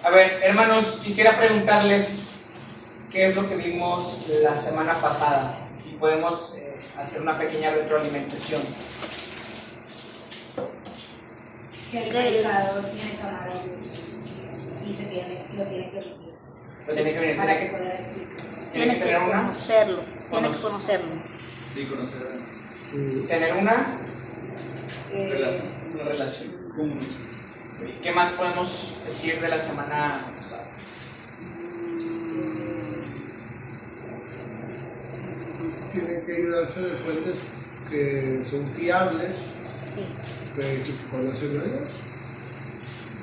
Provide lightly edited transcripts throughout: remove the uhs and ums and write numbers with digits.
A ver, hermanos, quisiera preguntarles qué es lo que vimos la semana pasada. Si podemos hacer una pequeña retroalimentación. Que el predicador tiene que amar a Dios y lo tiene que vivir. Lo tiene que venir. Para que pueda explicar. Tiene que conocerlo. Tiene que conocerlo. Sí, conocerlo. Tener una Relación. relación. ¿Qué más podemos decir de la semana pasada? Tienen que ayudarse de fuentes que son fiables, Sí. que conocen a Dios.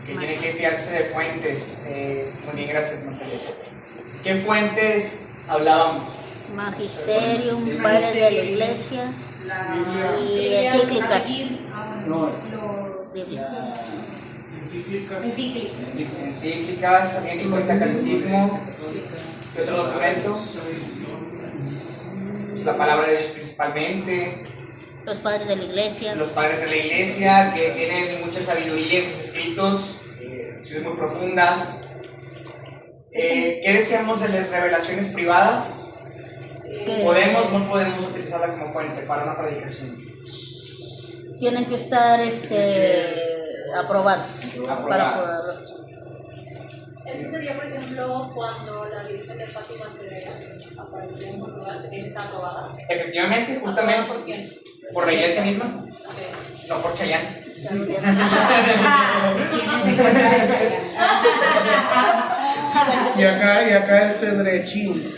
Que tiene que fiarse de fuentes. Muy bien, gracias, Marcelo. ¿Qué fuentes hablábamos? Magisterium, padres de la iglesia y encíclicas. Encíclicas, también dijo el catolicismo. ¿Qué otro documento? Pues la palabra de Dios principalmente. Los padres de la iglesia. Los padres de la iglesia que tienen mucha sabiduría en sus escritos, cosas muy profundas. ¿Qué decíamos de las revelaciones privadas? ¿Podemos o no podemos utilizarla como fuente para una predicación? Tienen que estar aprobados. Para poder. Eso sería, por ejemplo, cuando la Virgen de Fátima se apareció en Portugal, que tiene que estar aprobada. Efectivamente, justamente. ¿Por quién? ¿Por la iglesia misma? Okay. No por Chayanne. ¿Quién se encuentra de Chayanne? Y acá es Edrechín.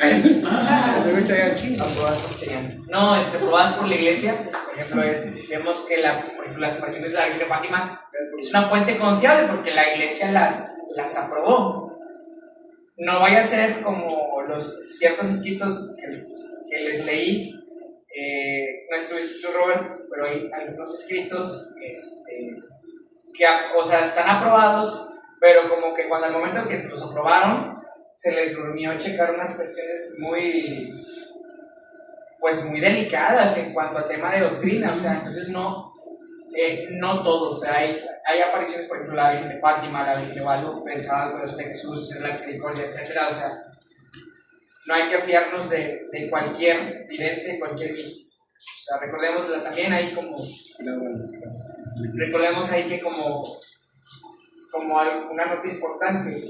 Debe Chayanne Chin. Aprobadas por Chayanne. No, aprobadas por la iglesia. Por ejemplo, vemos que por ejemplo, las apariciones de la Virgen de Fátima es una fuente confiable porque la iglesia las aprobó. No vaya a ser como los ciertos escritos que les leí. No estuviste tú, Robert, pero hay algunos escritos que o sea, están aprobados, pero como que cuando al momento que se los aprobaron, se les durmió checar unas cuestiones muy delicadas en cuanto al tema de doctrina. O sea, entonces no todos. O sea, hay apariciones, por ejemplo, la Virgen de Fátima, la Virgen de Guadalupe, el Sagrado Corazón de Jesús, la Misericordia, etcétera. O sea, no hay que fiarnos de cualquier vidente, cualquier místico. O sea, recordemos también ahí como una nota importante,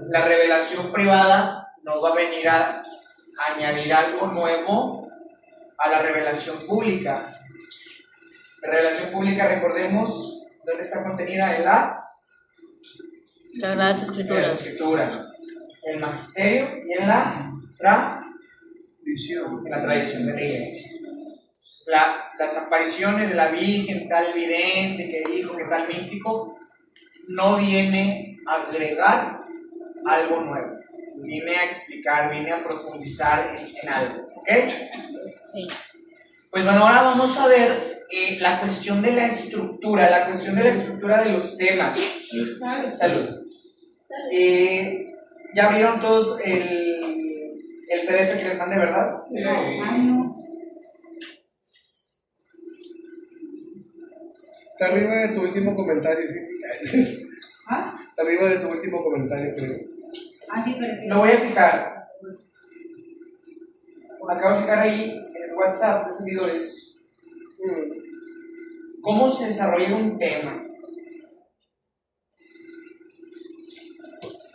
la revelación privada no va a venir a añadir algo nuevo a la revelación pública. La revelación pública, recordemos, ¿dónde está contenida? En las Sagradas Escrituras. En el magisterio y en la tradición de la iglesia. Las apariciones de la Virgen, tal vidente que dijo, que tal místico, no viene a agregar algo nuevo, viene a explicar, viene a profundizar en algo, ¿ok? Sí. Pues bueno, ahora vamos a ver la cuestión de la estructura de los temas. Salud. ¿Ya abrieron todos el PDF que les mandé, verdad? Sí. No. Está arriba de tu último comentario, sí. ¿Ah? Está arriba de tu último comentario, creo. Sí, pero Lo voy a fijar. Acabo de fijar ahí en el WhatsApp de seguidores cómo se desarrolla un tema.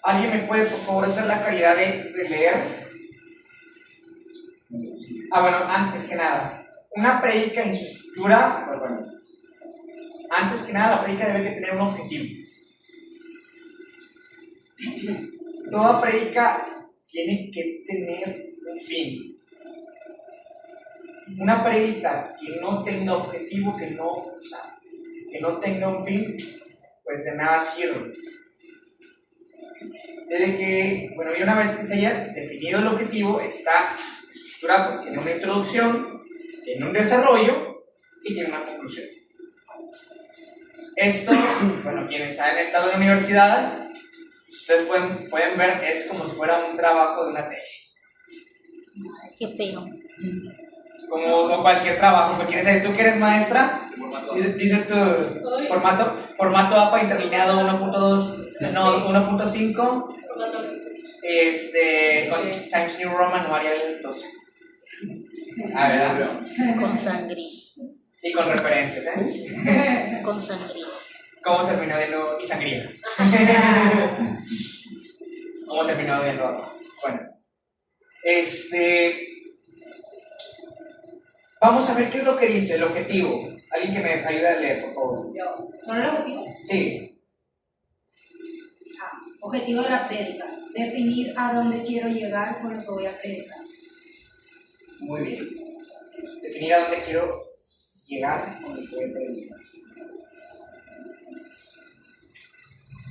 ¿Alguien me puede, por favor, hacer la caridad de leer? Bueno, antes que nada, una prédica en su estructura, antes que nada, la prédica debe tener un objetivo. Toda prédica tiene que tener un fin. Una prédica que no tenga objetivo, que no tenga un fin, pues de nada sirve. Debe que, y una vez que se haya definido el objetivo, esta estructura pues tiene una introducción, tiene un desarrollo y tiene una conclusión. Esto, quienes han estado en la universidad, ustedes pueden ver, es como si fuera un trabajo de una tesis. Ay, qué feo. Como cualquier trabajo, porque tú que eres maestra, Dices tú, formato APA interlineado 1.2, no, 1.5, con Times New Roman o Arial 12. ¿Verdad? Con sangre. Y con referencias, ¿eh? Con sangre. ¿Cómo terminó de lo y sangría? ¿Cómo terminó de lo? Bueno, vamos a ver qué es lo que dice el objetivo. Alguien que me ayude a leer, por favor. ¿Solo el objetivo? Sí. Objetivo de la prédica. Definir a dónde quiero llegar con lo que voy a predicar. Muy bien. Definir a dónde quiero llegar con lo que voy a predicar.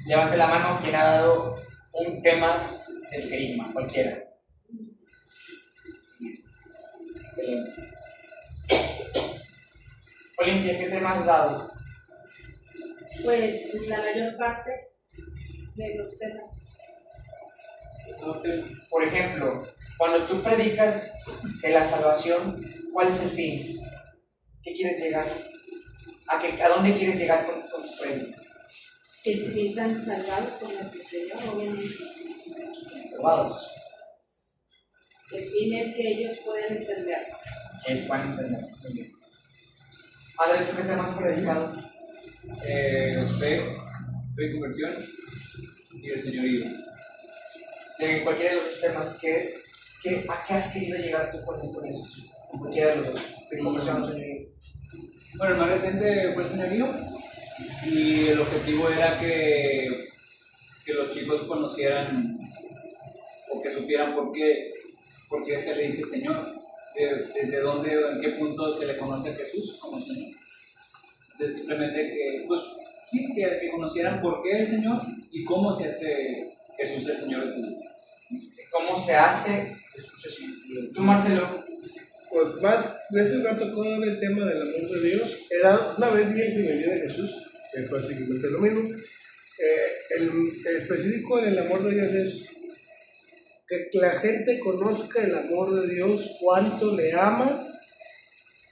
Levante la mano quien ha dado un tema del querigma, cualquiera. Excelente. Olimpia, ¿qué tema has dado? Pues la mayor parte de los temas. Por ejemplo, cuando tú predicas de la salvación, ¿cuál es el fin? ¿Qué quieres llegar? ¿A dónde quieres llegar con tu predica? Que se sientan salvados con nuestro Señor, obviamente. Salvados. El fin es que ellos puedan entender. Es van a entender. Muy bien. Adri, ¿tú qué tema has predicado? Fe y conversión y el señorío. De cualquiera de los dos temas, ¿a qué has querido llegar tú con eso? Con cualquiera de los dos. Conversión o señorío. Bueno, el más reciente fue el señorío y el objetivo era que los chicos conocieran o que supieran por qué se le dice Señor, desde dónde, en qué punto se le conoce a Jesús como Señor. Entonces simplemente que conocieran por qué el Señor y cómo se hace Jesús el Señor de tu vida. ¿Cómo se hace Jesús el Señor? ¿Tú, Marcelo? Pues más veces me ha tocado dar el tema del amor de Dios. Una vez dije que me viene Jesús, que es básicamente lo mismo. El específico en el amor de Dios es que la gente conozca el amor de Dios, cuánto le ama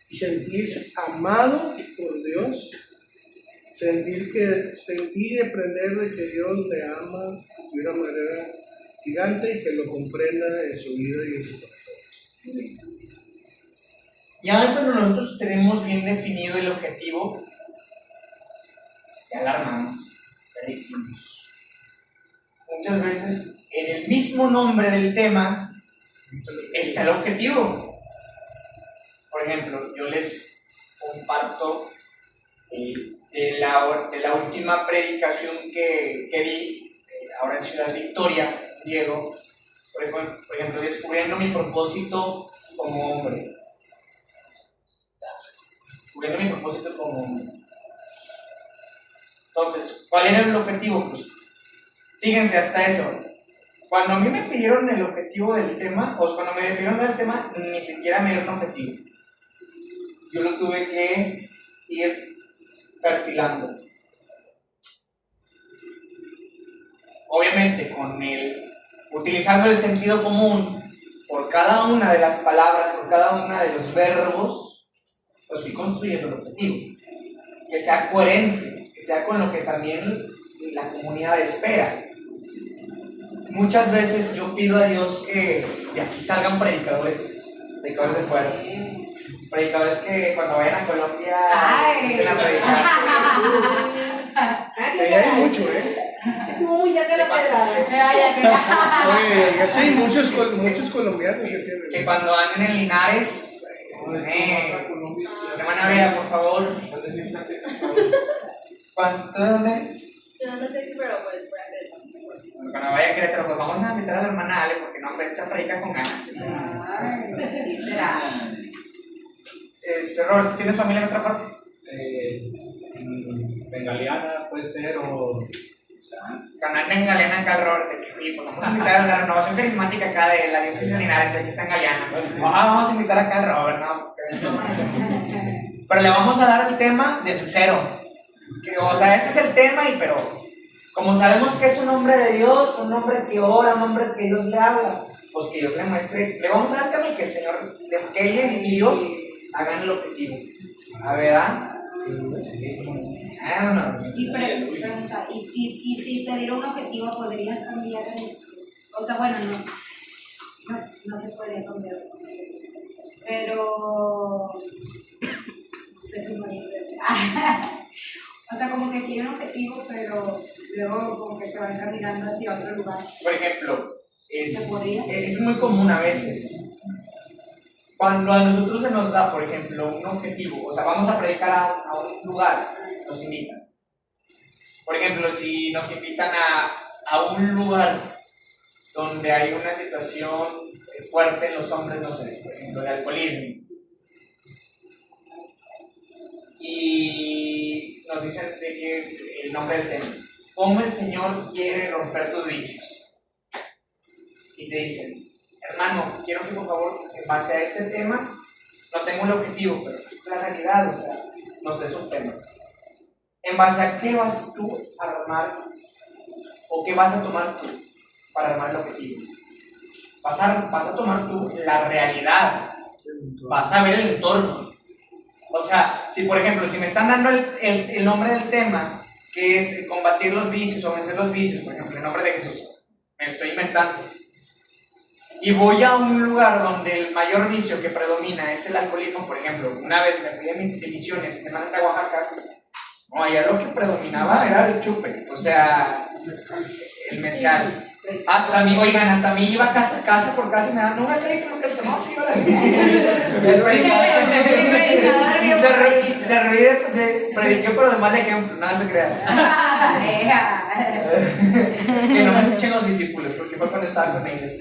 y sentirse amado por Dios, sentir y aprender de que Dios le ama de una manera gigante y que lo comprenda en su vida y en su corazón. Ya cuando nosotros tenemos bien definido el objetivo, ya la armamos, ya la hicimos. Muchas veces en el mismo nombre del tema está el objetivo. Por ejemplo, yo les comparto de la última predicación que di ahora en Ciudad Victoria, Diego, por ejemplo, descubriendo mi propósito como hombre. Descubriendo mi propósito como hombre. Entonces, ¿cuál era el objetivo? Pues, fíjense hasta eso. Cuando a mí me pidieron el objetivo del tema, o cuando me pidieron el tema, ni siquiera me dieron un objetivo. Yo lo tuve que ir perfilando. Obviamente, utilizando el sentido común por cada una de las palabras, por cada una de los verbos, pues fui construyendo el objetivo. Que sea coherente, que sea con lo que también la comunidad espera. Muchas veces yo pido a Dios que de aquí salgan predicadores de cueros. Predicadores que cuando vayan a Colombia sienten a predicar. Allá hay mucho, Estuvo muy cerca la pedrada. Oye, sí, muchos colombianos que tienen. Que cuando anden en Linares, hermana Bea, por favor. ¿Tú de dónde es? Yo no sé, pero pues voy a ver. Cuando vaya a Querétaro, pues vamos a invitar a la hermana Ale, porque no, hombre, esta predica con ganas. Sí será. Robert, ¿tienes familia en otra parte? Bengaliana puede ser o... Cuando anda en Galeana acá, Robert, de que, oye, pues vamos a invitar a la renovación carismática acá de la diócesis de Linares, aquí está en Galeana. Vamos a invitar acá al Robert, no, pero le vamos a dar el tema desde cero. O sea, este es el tema, pero como sabemos que es un hombre de Dios, un hombre que ora, un hombre que Dios le habla, pues que Dios le muestre, le vamos a dar el tema y que el Señor, que Él y Dios hagan el objetivo. ¿Verdad? Vámonos. Pregunta, y si te diera un objetivo, ¿podrías cambiar o sea, bueno, no se podría cambiar, pero no sé si me voy a entender. O sea, como que sigue un objetivo, pero luego como que se van caminando hacia otro lugar. Por ejemplo, ¿Se podría? es muy común a veces. Cuando a nosotros se nos da, por ejemplo, un objetivo, o sea, vamos a predicar a un lugar, nos invitan. Por ejemplo, si nos invitan a un lugar donde hay una situación fuerte en los hombres, no sé, por ejemplo, el alcoholismo, y nos dicen de que el nombre del tema, ¿cómo el Señor quiere romper tus vicios? Y te dicen, hermano, quiero que por favor, en base a este tema, no tengo el objetivo, pero es la realidad, o sea, nos des un tema. ¿En base a qué vas tú a armar, o qué vas a tomar tú para armar el objetivo? Vas a tomar tú la realidad, vas a ver el entorno. O sea, si por ejemplo, si me están dando el nombre del tema, que es combatir los vicios o vencer los vicios, por ejemplo, en nombre de Jesús, me lo estoy inventando. Y voy a un lugar donde el mayor vicio que predomina es el alcoholismo, por ejemplo, una vez me fui de misiones en Semana de Oaxaca, no, allá lo que predominaba era el chupe, o sea, el mezcal. Hasta mí, oigan, hasta mí iba casa por casa y me daban, no, mezcalito, no, sí, hola. Se reí de prediqué, pero de mal ejemplo, nada se crea. Que no me escuchen los discípulos, porque fue cuando estaba con ellos.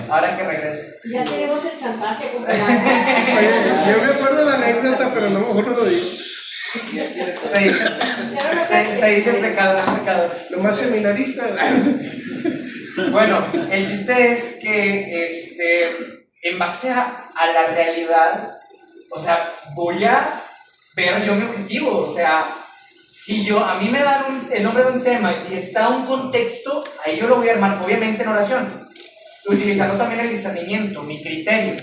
Ahora que regreso. Ya tenemos el chantaje. Oye, yo me acuerdo de la anécdota, pero no, mejor no lo digo. Se dice pecador. Lo más seminarista. Bueno, el chiste es que en base a la realidad, o sea, voy a ver yo mi objetivo. O sea, si a mí me dan el nombre de un tema y está un contexto, ahí yo lo voy a armar, obviamente en oración, utilizando también el discernimiento, mi criterio.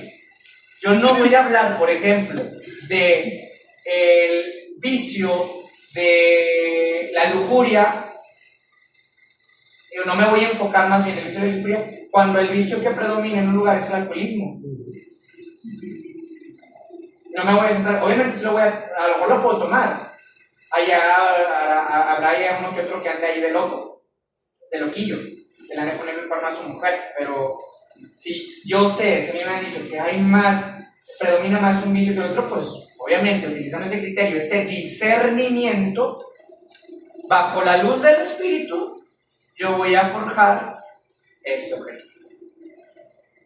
Yo no voy a hablar, por ejemplo, de el vicio de la lujuria. Yo no me voy a enfocar más bien en el vicio de la lujuria cuando el vicio que predomina en un lugar es el alcoholismo. No me voy a centrar, obviamente si lo voy a lo mejor lo puedo tomar. Habrá uno que otro que ande ahí de loco, de loquillo, que le han de poner el cuerno a su mujer, pero si yo sé, si a mí me han dicho que hay más, predomina más un vicio que el otro, pues obviamente utilizando ese criterio, ese discernimiento, bajo la luz del Espíritu, yo voy a forjar ese objetivo.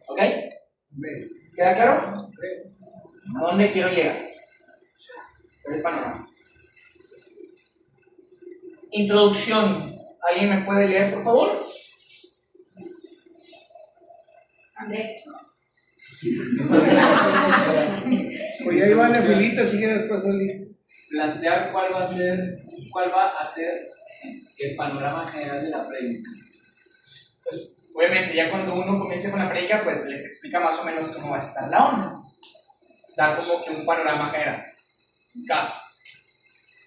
¿Ok? ¿Queda claro? ¿A dónde quiero llegar? O sea, ver el panorama. Introducción. ¿Alguien me puede leer, por favor? Andrés. Oye, ahí van en filita, así que después salir. Plantear cuál va a ser el panorama general de la prédica. Pues obviamente ya cuando uno comience con la prédica, pues les explica más o menos cómo va a estar la onda. Da como que un panorama general. Un caso.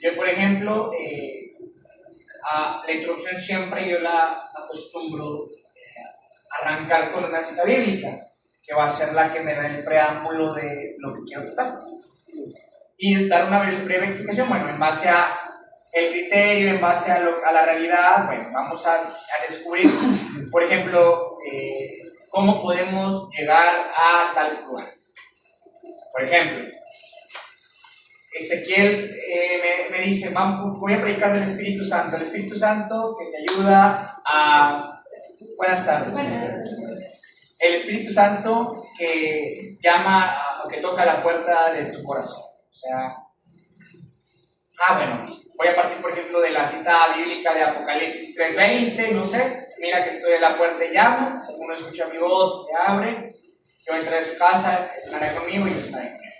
Yo, por ejemplo, la introducción siempre yo la acostumbro arrancar con una cita bíblica, que va a ser la que me da el preámbulo de lo que quiero tratar. Y dar una breve explicación, bueno, en base a el criterio, en base a la realidad, bueno, vamos a descubrir, por ejemplo, cómo podemos llegar a tal lugar. Por ejemplo, Ezequiel me dice, voy a predicar del Espíritu Santo. El Espíritu Santo que te ayuda a... Buenas tardes. El Espíritu Santo que llama o que toca la puerta de tu corazón. O sea, bueno, voy a partir por ejemplo de la cita bíblica de Apocalipsis 3:20, no sé, mira que estoy en la puerta y llamo, si alguno escucha mi voz, me abre, yo entraré a su casa, estaré conmigo y yo estaré con él.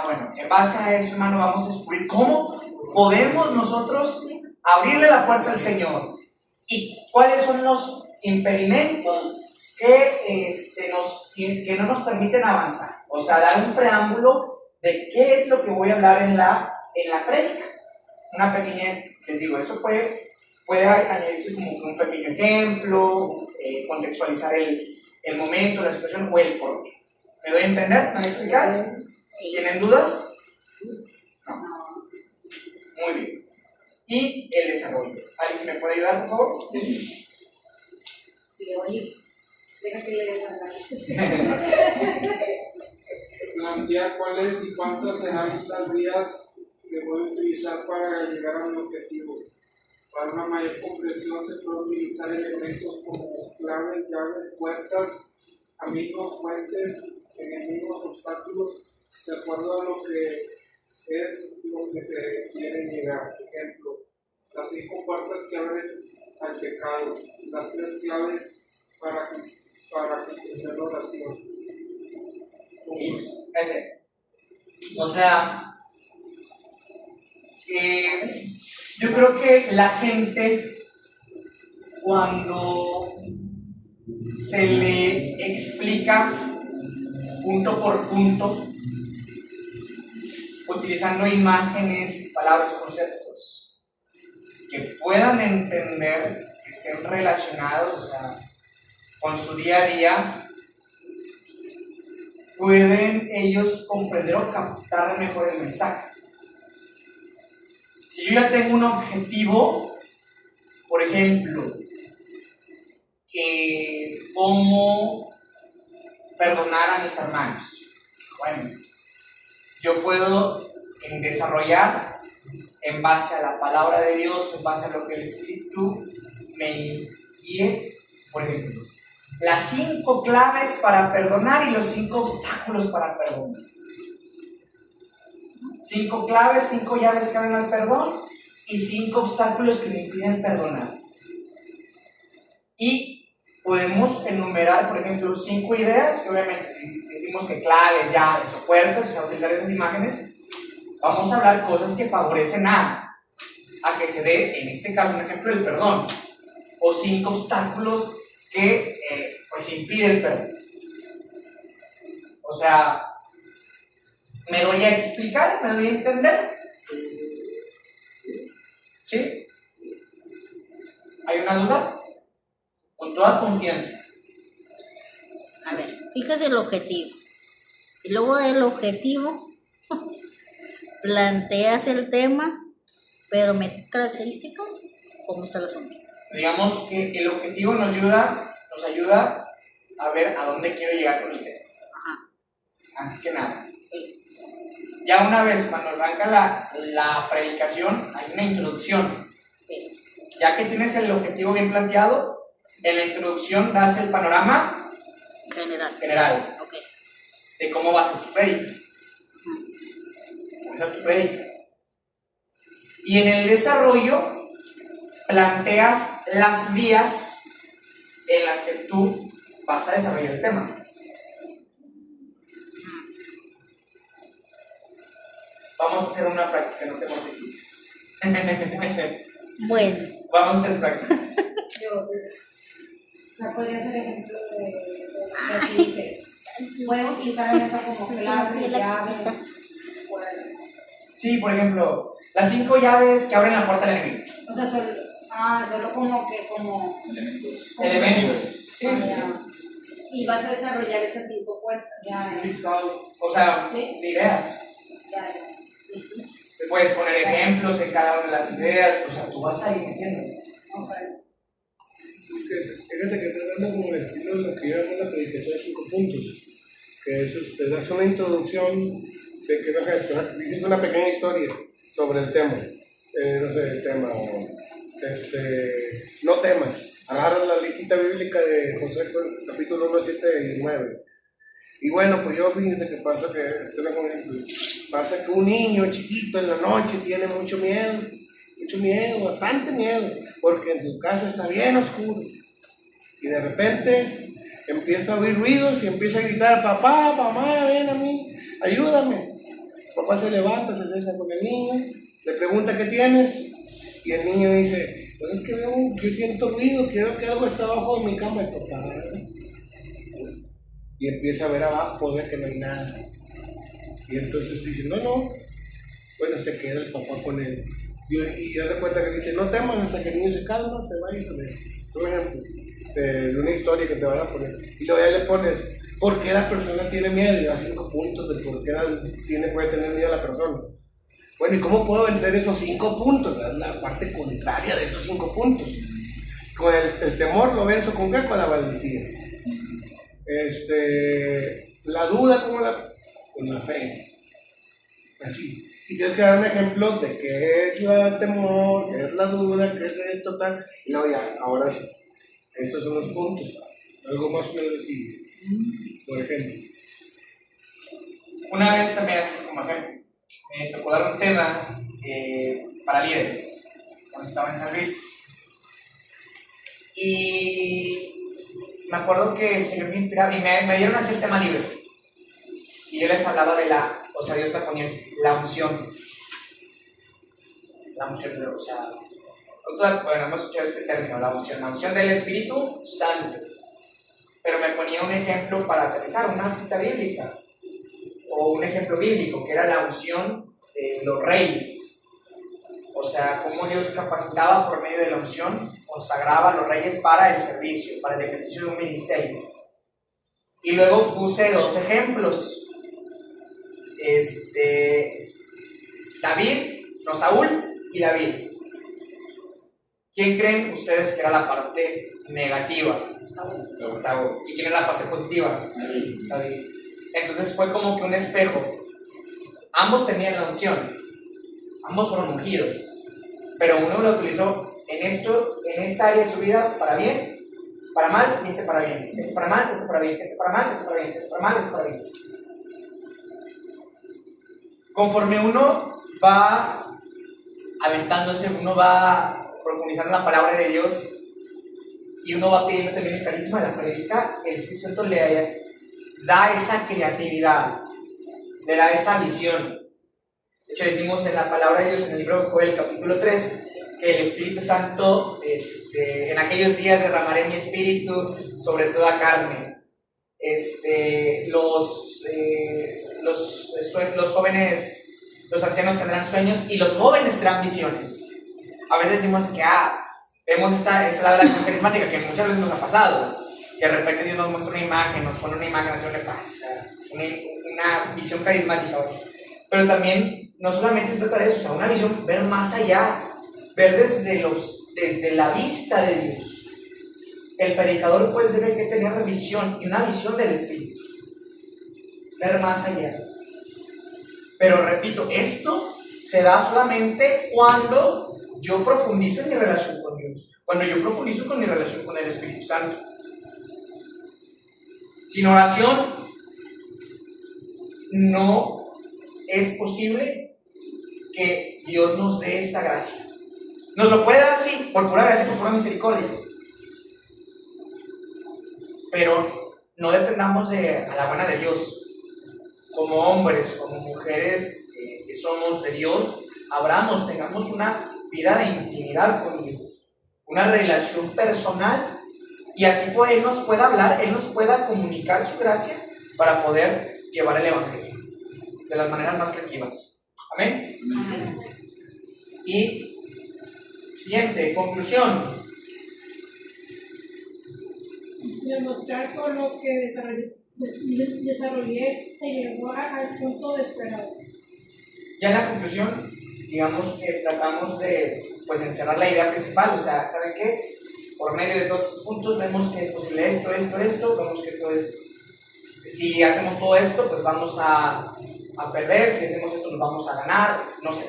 Bueno, en base a eso, hermano, vamos a descubrir cómo podemos nosotros abrirle la puerta al Señor y cuáles son los impedimentos que no nos permiten avanzar. O sea, dar un preámbulo de qué es lo que voy a hablar en la prédica. Una pequeña, les digo, eso puede añadirse como un pequeño ejemplo, contextualizar el momento, la situación o el porqué. ¿Me doy a entender? ¿Me voy a explicar? ¿Tienen dudas? No. Muy bien. Y el desarrollo. ¿Alguien que me puede ayudar, por favor? Sí. Sí, oye, deja que le dé Plantear cuáles y cuántas serán las vías que voy a utilizar para llegar a mi objetivo. Para una mayor comprensión se puede utilizar elementos como claves, llaves, puertas, caminos, fuentes, enemigos, obstáculos, de acuerdo a lo que se quiere llegar. Ejemplo, las 5 puertas que abren al pecado, las 3 claves para comprender la oración. Ese. O sea, yo creo que la gente, cuando se le explica punto por punto, utilizando imágenes, palabras, conceptos, que puedan entender, que estén relacionados, o sea, con su día a día, pueden ellos comprender o captar mejor el mensaje. Si yo ya tengo un objetivo, por ejemplo, cómo perdonar a mis hermanos, bueno, yo puedo desarrollar en base a la palabra de Dios, en base a lo que el Espíritu me guíe, por ejemplo, las 5 claves para perdonar y los 5 obstáculos para perdonar. 5 claves, 5 llaves que abren al perdón y 5 obstáculos que me impiden perdonar. Y podemos enumerar, por ejemplo, 5 ideas, que obviamente si decimos que claves, llaves o puertas, o sea, utilizar esas imágenes, vamos a hablar cosas que favorecen a que se dé, en este caso, un ejemplo, el perdón. O 5 obstáculos que pues impide el perdón. O sea, ¿me doy a explicar? ¿Me doy a entender? ¿Sí? ¿Hay una duda? Con toda confianza. A ver, fíjese el objetivo. Y luego del objetivo, planteas el tema, pero metes características. ¿Cómo está el asunto? Digamos que el objetivo nos ayuda a ver a dónde quiero llegar con el tema. Ajá. Antes que nada. Ya una vez cuando arranca la predicación, hay una introducción. Ya que tienes el objetivo bien planteado, en la introducción das el panorama general Ok. de cómo va a ser tu prédica. Va a ser tu prédica. Y en el desarrollo planteas las vías en las que tú vas a desarrollar el tema. Vamos a hacer una práctica, no te mortifiques. Bueno. Vamos a hacer práctica. Yo podría ser ejemplo de eso que aquí dice. Pueden utilizar elementos como claves, llaves, puertas. Sí, por ejemplo, las 5 llaves que abren la puerta del enemigo. O sea, solo como Elementos. Sí. Y vas a desarrollar esas 5 puertas. Ya, Listado. O sea, ¿sí? de ideas. ya. Te puedes poner ejemplos en cada una de las ideas. O sea, tú vas a ir metiendo. Okay. Fíjate que está dando como el estilo de lo que yo llamo la predicación de 5 puntos, que es das una introducción de que dices una pequeña historia sobre el tema, no sé, el tema, no temas, agarras la listita bíblica de José, capítulo 1, 7 y 9. Y bueno, pues yo fíjense que pasa que, pasa que un niño chiquito en la noche tiene mucho miedo, bastante miedo, porque en su casa está bien oscuro. Y de repente empieza a oír ruidos y empieza a gritar: papá, mamá, ven a mí, ayúdame. Papá se levanta, se sienta con el niño, le pregunta: ¿qué tienes? Y el niño dice: pues es que yo siento ruido, creo que algo está abajo de mi cama. Y papá, y empieza a ver abajo, ve que no hay nada. Y entonces dice, no, bueno, se queda el papá con él. Y ya de cuenta que dice, no temas hasta que el niño se calma, se va y por ejemplo, de una historia que te van a poner. Y luego ya le pones, ¿por qué la persona tiene miedo? Y da 5 puntos de por qué puede tener miedo a la persona. Bueno, ¿y cómo puedo vencer esos 5 puntos? Es la parte contraria de esos 5 puntos. Con el temor lo venzo ¿con qué? Con la valentía. La duda con la fe. Así. Y tienes que dar un ejemplo de qué es el temor, qué es la duda, qué es esto, tal. Y luego ya, ahora sí. Estos son los puntos. Algo más que decir. Por ejemplo. Una vez también, así como ejemplo, me tocó dar un tema para líderes, cuando estaba en San Luis. Y me acuerdo que el Señor me inspiraba y me dieron a hacer el tema libre. Y yo les hablaba de Dios me ponía así, la unción. La unción, o sea, bueno, hemos escuchado este término, la unción del Espíritu Santo. Pero me ponía un ejemplo para aterrizar, una cita bíblica, o un ejemplo bíblico, que era la unción de los reyes. O sea, cómo Dios capacitaba por medio de la unción, consagraba a los reyes para el servicio, para el ejercicio de un ministerio. Y luego puse 2 ejemplos. Saúl y David. ¿Quién creen ustedes que era la parte negativa? Saúl. ¿Y quién era la parte positiva? David. Entonces fue como que un espejo. Ambos tenían la unción, ambos fueron ungidos, pero uno lo utilizó en esta área de su vida para bien, para mal, y para bien. Para mal, para bien, para mal, para bien, para mal, para bien. Conforme uno va aventándose, uno va profundizando en la palabra de Dios y uno va pidiendo también el carisma de la prédica, el Espíritu Santo le da esa creatividad, le da esa visión. De hecho, decimos en la palabra de Dios en el libro de Joel, capítulo 3, que el Espíritu Santo en aquellos días derramaré mi espíritu sobre toda carne. Los jóvenes, los ancianos tendrán sueños y los jóvenes tendrán visiones. A veces decimos que vemos esta la acción carismática que muchas veces nos ha pasado, que de repente Dios nos muestra una imagen, nos pone una imagen así de paz, o sea, una visión carismática. Pero también no solamente se trata de eso, o sea, una visión, ver más allá, ver desde la vista de Dios. El predicador pues debe que tener una visión y una visión del Espíritu, ver más allá. Pero repito, esto se da solamente cuando yo profundizo en mi relación con Dios, cuando yo profundizo con mi relación con el Espíritu Santo. Sin oración no es posible que Dios nos dé esta gracia. Nos lo puede dar, sí, por pura gracia, por pura misericordia. Pero no dependamos a la buena de Dios. Como hombres, como mujeres que somos de Dios, tengamos una vida de intimidad con Dios, una relación personal, y así Él nos pueda hablar, Él nos pueda comunicar su gracia para poder llevar el Evangelio de las maneras más creativas. Amén. Amén. Y siguiente, conclusión. Demostrar con lo que desarrollé se llegó al punto de esperar. Ya en la conclusión, digamos que tratamos de encerrar la idea principal, o sea, ¿saben qué? Por medio de todos estos puntos vemos que es posible esto, vemos que esto es, si hacemos todo esto, pues vamos a perder, si hacemos esto nos vamos a ganar, no sé.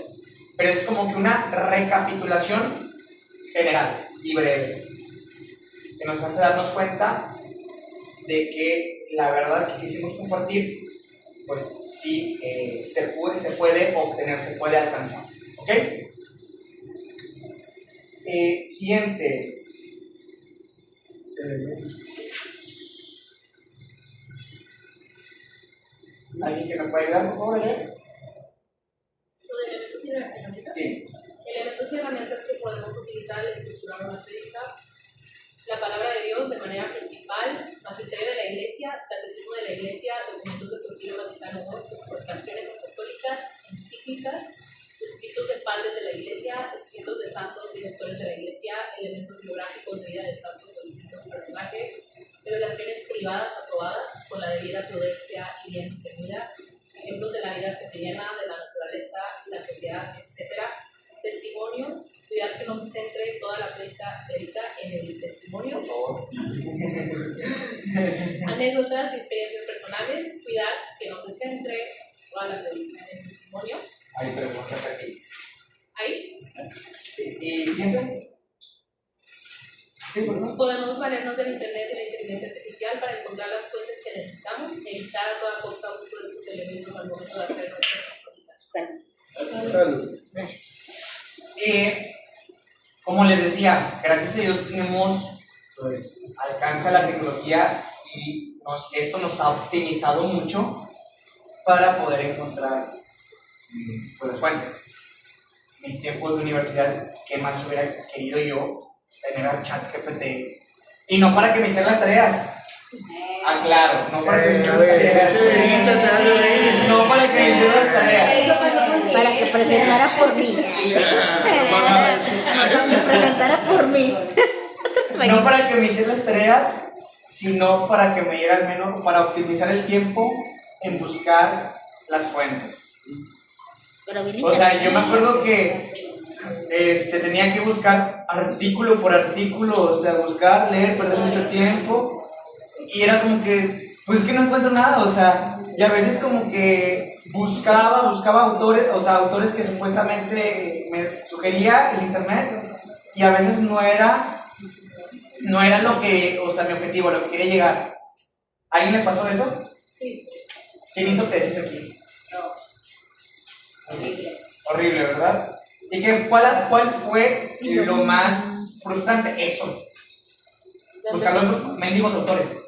Pero es como que una recapitulación general y breve, que nos hace darnos cuenta de que la verdad que quisimos compartir, pues sí, se puede obtener, se puede alcanzar. ¿Ok? Siguiente. ¿Alguien que me pueda ayudar, por favor, a leer? Lo de elementos y herramientas. Sí. Elementos y herramientas que podemos utilizar al estructurar una prédica. la palabra de Dios de manera principal, magisterio de la Iglesia, catecismo de la Iglesia, documentos del Concilio Vaticano II, exhortaciones apostólicas, encíclicas, escritos de padres de la Iglesia, escritos de santos y doctores de la Iglesia, elementos biográficos de vida de santos o distintos personajes, revelaciones privadas aprobadas con la debida prudencia y bien discernida, ejemplos de la vida cotidiana, de la naturaleza, la sociedad, etc. Testimonio, cuidar que no se centre toda la prédica en el testimonio. Anécdotas y experiencias personales, cuidar que no se centre toda la prédica en el testimonio. Hay preguntas aquí. Ahí Sí. ¿Y siguiente? Sí, por favor. podemos valernos del Internet y la inteligencia artificial para encontrar las fuentes que necesitamos e evitar a toda costa uso de estos elementos al momento de hacer nuestras prácticas. Salud. Y como les decía, gracias a Dios tenemos pues alcanza la tecnología y esto nos ha optimizado mucho para poder encontrar pues, las fuentes. En mis tiempos de universidad, ¿qué más hubiera querido yo tener a ChatGPT? Y no para que me hicieran las tareas. Ah, claro, no para que me hicieran las tareas. No para que me hicieran las tareas. Para que presentara por mí. Para que presentara por mí. No para que me hiciera las tareas, sino para que me diera al menos, para optimizar el tiempo en buscar las fuentes. Pero bien O sea, yo me acuerdo que tenía que buscar artículo por artículo, o sea, buscar, leer, perder mucho tiempo, y era como que, pues que no encuentro nada, o sea, y a veces como que buscaba autores, o sea, autores que supuestamente me sugería el internet, y a veces no era lo que, o sea, mi objetivo, lo que quería llegar. ¿A alguien le pasó eso? Sí. ¿Quién hizo tesis aquí? Horrible, ¿verdad? ¿Y cuál fue lo más frustrante? Eso. Buscar los mendigos autores.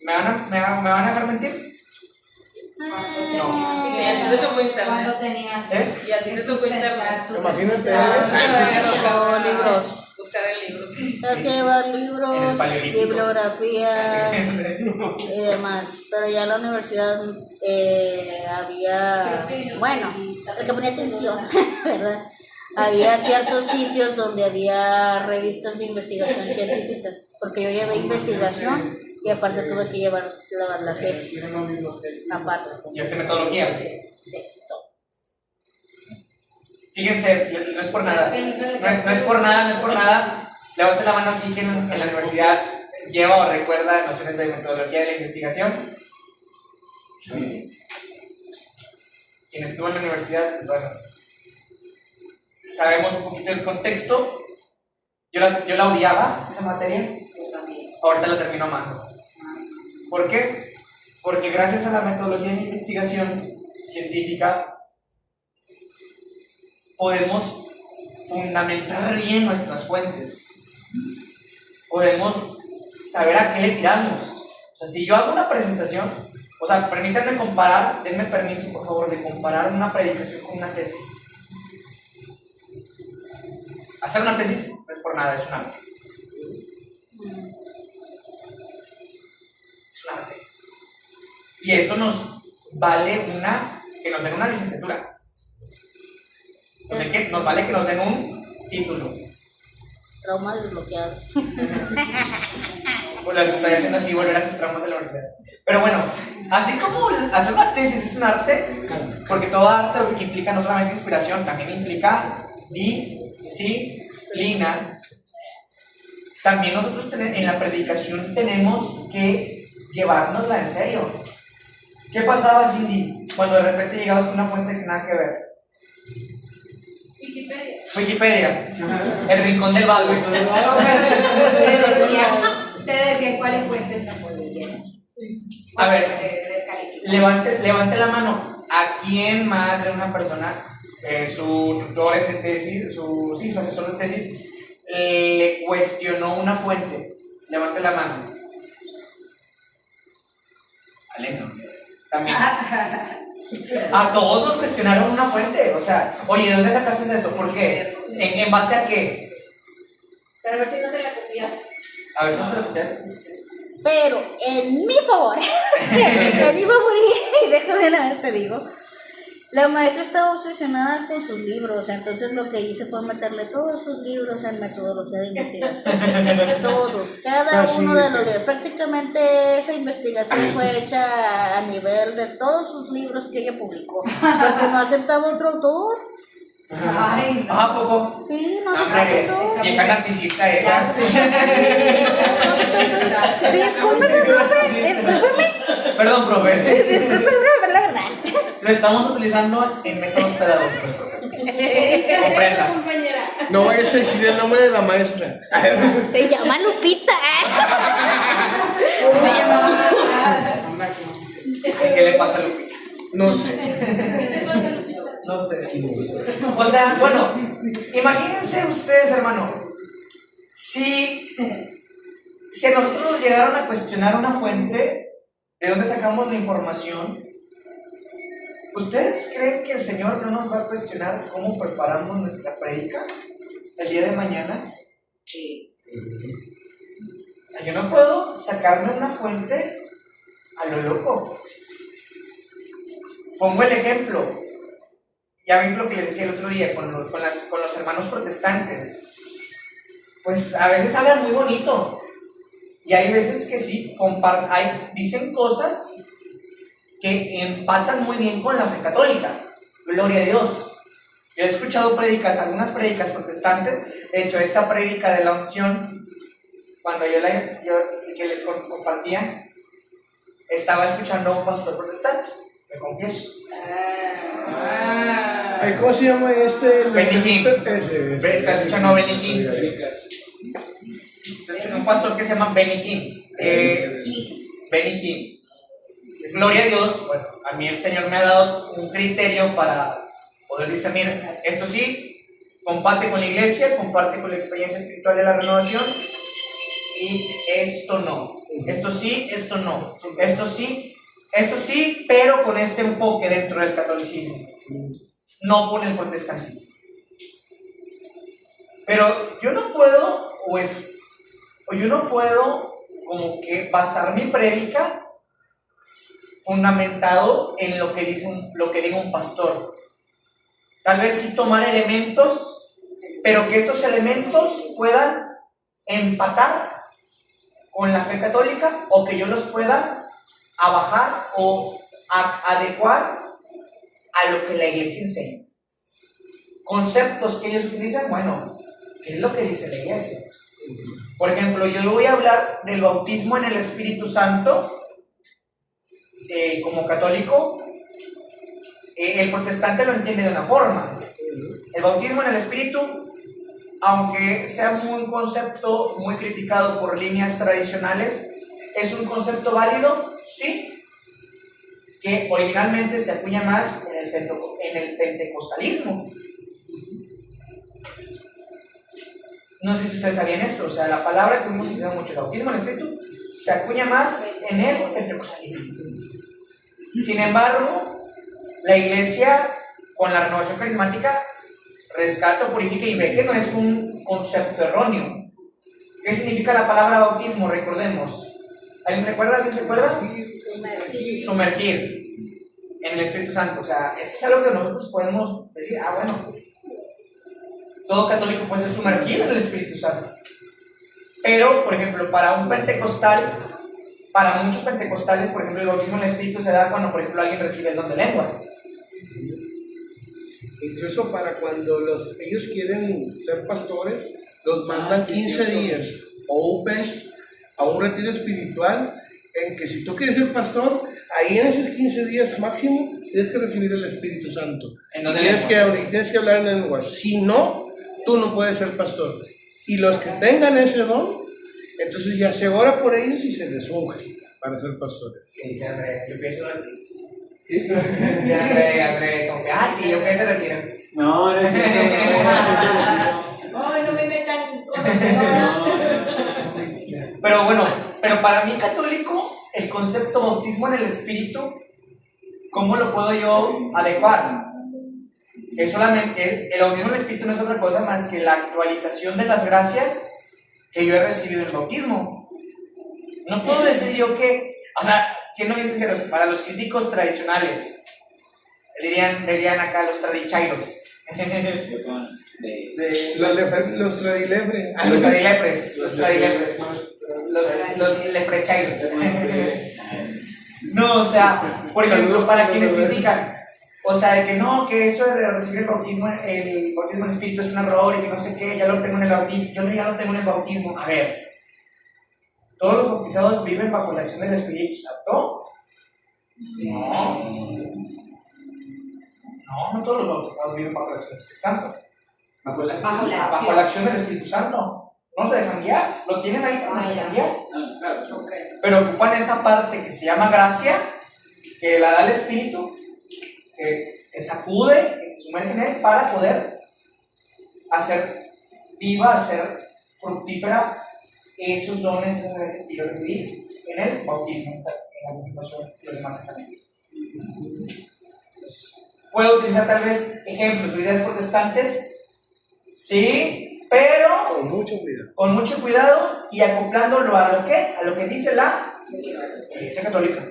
¿Me van a dejar mentir? No. Y a ti te tocó internet. ¿Cuánto tenías? Y a ti te tocó internet. Imagínate. libros. Buscar en libros. Tienes que llevar libros, En el paleolítico. bibliografías y demás. Pero ya en la universidad había, bueno, el que ponía atención, ¿verdad? Había ciertos sitios donde había revistas de investigación científicas, porque yo llevé investigación y aparte tuve que llevar la tesis. Aparte. ¿Y esta metodología? Sí. Fíjense, no es por nada. No es por nada. Levanten la mano aquí quien en la universidad lleva o recuerda nociones de metodología de la investigación. Quien estuvo en la universidad, pues bueno, sabemos un poquito el contexto. Yo la odiaba, esa materia. Ahorita la termino amando. ¿Por qué? Porque gracias a la metodología de investigación científica podemos fundamentar bien nuestras fuentes. Podemos saber a qué le tiramos. O sea, si yo hago una presentación, o sea, permítanme comparar, denme permiso por favor de comparar una predicación con una tesis. Hacer una tesis no es por nada, es un arte. Es un arte. Y eso nos vale que nos den una licenciatura. Nos vale que nos den un título. Trauma desbloqueado. Pues las estoy haciendo así, volver a esos traumas de la universidad. Pero bueno, así como hacer una tesis es un arte, porque todo arte implica no solamente inspiración, también implica disciplina. También nosotros en la predicación tenemos que llevárnosla en serio. ¿Qué pasaba, Cindy, cuando de repente llegabas con una fuente que nada que ver? Wikipedia. El rincón del vago. Te decían cuáles fuentes no podían. A ver, levante la mano. ¿A quién más de una persona, su tutor de tesis, su asesor de tesis, le cuestionó una fuente? Levante la mano. Vale, no. También. A todos nos cuestionaron una fuente. O sea, oye, ¿de dónde sacaste eso? ¿Por qué? ¿En base a qué? Para ver si no te la copias. A ver, ¿no te lo copias? Pero en mi favor, y déjame nada más te digo, la maestra estaba obsesionada con sus libros, entonces lo que hice fue meterle todos sus libros en metodología de investigación. Todos, cada uno de los libros. Prácticamente esa investigación fue hecha a nivel de todos sus libros que ella publicó, porque no aceptaba otro autor. Ay, no. ¿A poco? Sí, no No, aceptaba hombre, otro autor. vieja narcisista esa. Discúlpeme, profe, discúlpeme. Perdón, profe. Discúlpeme, profe, la verdad. Lo estamos utilizando en métodos pedagógicos, profe. Comprenda. compañera. No vayas a decir el nombre de la maestra. Se llama Lupita. Se llamaba. ¿Qué le pasa a Lupita? No sé. No sé. O sea, bueno, imagínense ustedes, hermano, si a nosotros nos llegaron a cuestionar una fuente de dónde sacamos la información, ¿ustedes creen que el Señor no nos va a cuestionar cómo preparamos nuestra prédica el día de mañana? Sí. O sea, yo no puedo sacarme una fuente a lo loco. Pongo el ejemplo. Ya ven lo que les decía el otro día con los hermanos protestantes. Pues a veces hablan muy bonito. Y hay veces que sí, dicen cosas que empatan muy bien con la fe católica. Gloria a Dios. Yo he escuchado algunas prédicas protestantes. De hecho, esta prédica de la unción, cuando yo que les compartía, estaba escuchando a un pastor protestante, me confieso. ¿Cómo se llama este? Benny Hinn. Está escuchando a Benny Hinn. Un pastor que se llama Benny Hinn. Benny Hinn. Gloria a Dios. Bueno, a mí el Señor me ha dado un criterio para poder discernir. Esto sí, comparte con la iglesia, comparte con la experiencia espiritual de la renovación. Y esto no. Esto sí, esto no. Esto sí, pero con este enfoque dentro del catolicismo. No con el protestantismo. Pero yo no puedo, como que basar mi prédica fundamentado en lo que diga un pastor. Tal vez sí tomar elementos, pero que estos elementos puedan empatar con la fe católica, o que yo los pueda abajar o adecuar a lo que la iglesia enseña. Conceptos que ellos utilizan, bueno, ¿qué es lo que dice la iglesia? Por ejemplo, yo voy a hablar del bautismo en el Espíritu Santo. Como católico, el protestante lo entiende de una forma. El bautismo en el Espíritu, aunque sea un concepto muy criticado por líneas tradicionales, es un concepto válido, sí, que originalmente se acuña más en el pentecostalismo. No sé si ustedes sabían esto, o sea, la palabra que hemos utilizado mucho, el bautismo en el Espíritu, se acuña más en el pentecostalismo. Sin embargo, la iglesia, con la renovación carismática, rescata, purifica y ve que no es un concepto erróneo. ¿Qué significa la palabra bautismo? Recordemos. ¿Alguien recuerda? ¿Alguien se acuerda? Sumergir en el Espíritu Santo. O sea, eso es algo que nosotros podemos decir, bueno, todo católico puede ser sumergido en el Espíritu Santo. Pero, por ejemplo, para un pentecostal, para muchos pentecostales, por ejemplo, el bautismo en el Espíritu se da cuando, por ejemplo, alguien recibe el don de lenguas. Incluso para cuando ellos quieren ser pastores, los mandan 15 días o un mes a un retiro espiritual, en que si tú quieres ser pastor, ahí en esos 15 días máximo tienes que recibir el Espíritu Santo. Y tienes que hablar en lenguas. Si no, tú no puedes ser pastor. Y los que tengan ese don, entonces ya se ora por ellos y se les unge para ser pastores. ¿Qué dice Andrea? Yo fui a esos retiros. Y Andrea, como que, sí, yo fui a ese retiro. No, no es cierto. No me metan cosas. Pero bueno, para mí católico, el concepto bautismo en el Espíritu, ¿cómo lo puedo yo adecuar? El bautismo en el Espíritu no es otra cosa más que la actualización de las gracias que yo he recibido el bautismo. No puedo decir yo que, o sea, siendo bien sinceros, para los críticos tradicionales, dirían acá los tradichairos. Los tradilefres. Los leprechairos. No, o sea, por ejemplo, para quienes critican, o sea, de que no, que eso de recibir el bautismo en espíritu es un error y que no sé qué, ya lo tengo en el bautismo, yo ya lo tengo en el bautismo. A ver, ¿todos los bautizados viven bajo la acción del Espíritu Santo? No todos los bautizados viven bajo la acción del Espíritu Santo. Bajo la acción del Espíritu Santo. No se dejan guiar, lo tienen ahí, no se dejan guiar. Pero ocupan esa parte que se llama gracia, que la da el Espíritu, que sacude, que sumerge en él para poder hacer viva, hacer fructífera esos dones, esas gracias que yo recibí en el bautismo, o sea, en la confirmación y los demás sacramentos. Puedo utilizar tal vez ejemplos o ideas protestantes, sí, pero con mucho cuidado y acoplándolo a lo que dice la Iglesia Católica.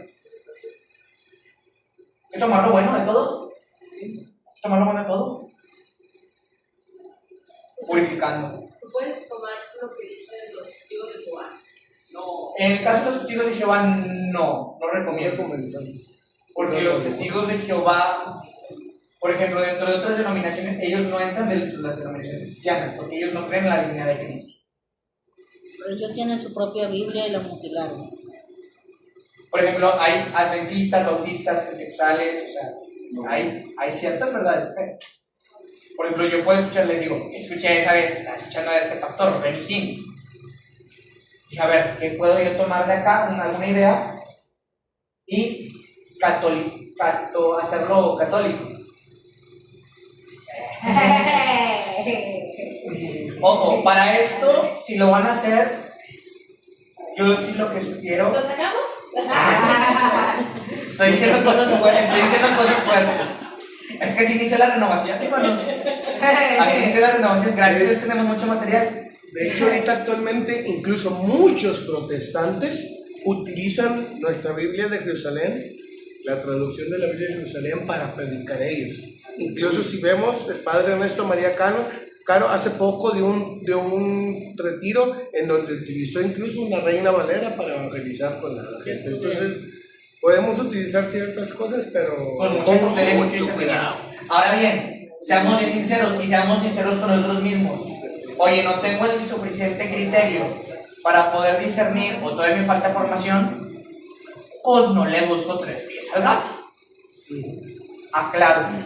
¿Hay que tomar lo bueno de todo? ¿Tomar lo bueno de todo? Purificando. ¿Tú puedes tomar lo que dicen los testigos de Jehová? No. En el caso de los testigos de Jehová, no recomiendo. Porque los testigos de Jehová, por ejemplo, dentro de otras denominaciones, ellos no entran dentro de las denominaciones cristianas, porque ellos no creen en la divinidad de Cristo. Pero ellos tienen su propia Biblia y la mutilaron. Por ejemplo, hay adventistas, bautistas, pentecostales, o sea, hay ciertas verdades de fe. Por ejemplo, yo puedo escuchar, les digo, escuché esa vez, estaba escuchando a este pastor, Benny Hinn. Dije, a ver, ¿qué puedo yo tomar de acá? Alguna idea y hacerlo católico. Ojo, para esto, si lo van a hacer, yo sí lo que sugiero. ¿Lo sacamos? Estoy diciendo cosas fuertes. Es que así inicia la renovación, hermanos. Así inicia la renovación. Gracias a Dios tenemos mucho material. De hecho, ahorita actualmente, incluso muchos protestantes utilizan nuestra Biblia de Jerusalén, la traducción de la Biblia de Jerusalén, para predicar ellos. Incluso si vemos el padre Ernesto María Caro hace poco de un retiro en donde utilizó incluso una Reina Valera para evangelizar con la gente. Entonces podemos utilizar ciertas cosas, pero con mucho cuidado. Ahora bien, seamos bien sinceros y seamos sinceros con nosotros mismos. Oye, no tengo el suficiente criterio para poder discernir o todavía me falta formación, pues no le busco 3 pies al gato. Aclaro.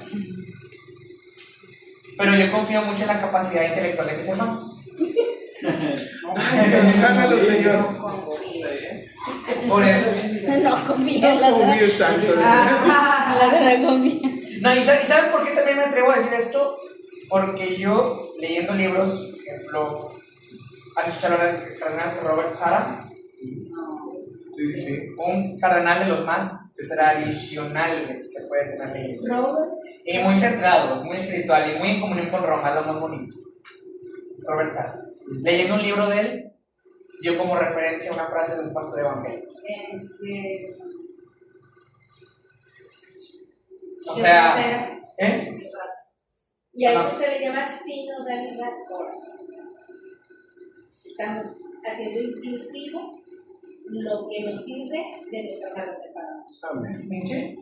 Pero yo confío mucho en la capacidad intelectual de mis hermanos. Hágalo, Señor. Por eso. No confío en la No, ¿y saben por qué también me atrevo a decir esto? Porque yo, leyendo libros, por ejemplo, ¿han escuchado hablar del cardenal Robert Sara? Sí. Un cardenal de los más tradicionales que puede tener la iglesia. Y muy centrado, muy espiritual y muy en comunión con Roma, es lo más bonito. Robert Sara. Leyendo un libro de él, dio como referencia una frase de un pastor evangélico. O sea, Y a eso se le llama sinodalidad corazón. Estamos haciendo inclusivo lo que nos sirve de los hermanos separados. Amén. ¿Sí?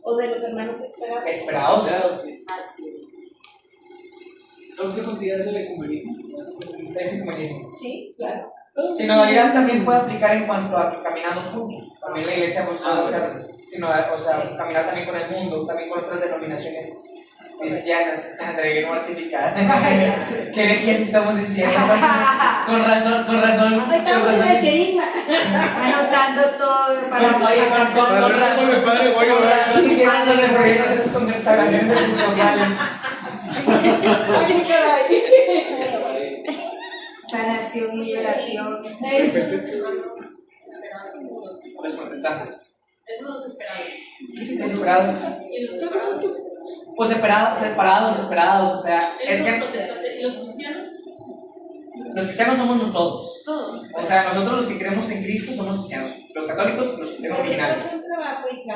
O de los hermanos esperados. Esperados. Así es. ¿Cómo se considera el ecumenismo? Es ecumenismo. Sí, claro. Sinodalidad también puede aplicar en cuanto a que caminamos juntos. También la iglesia busca hacer, caminar también con el mundo, también con otras denominaciones cristianas, de no artificada. ¿Qué herejías estamos diciendo? Con razón. Estamos en el querigma. Anotando todo para con razón quisieran los de proyectos esas conversaciones episcopales. Oye, caray. sanación y liberación. Los protestantes. Esos son los esperados. Los esperados. ¿Y los separados? Pues separados, o sea, ¿Esos es son que protestantes? ¿Y los cristianos? Los cristianos somos todos. Todos. O sea, nosotros los que creemos en Cristo somos cristianos. Los católicos, los cristianos Pero originales. haces un trabajo, hija,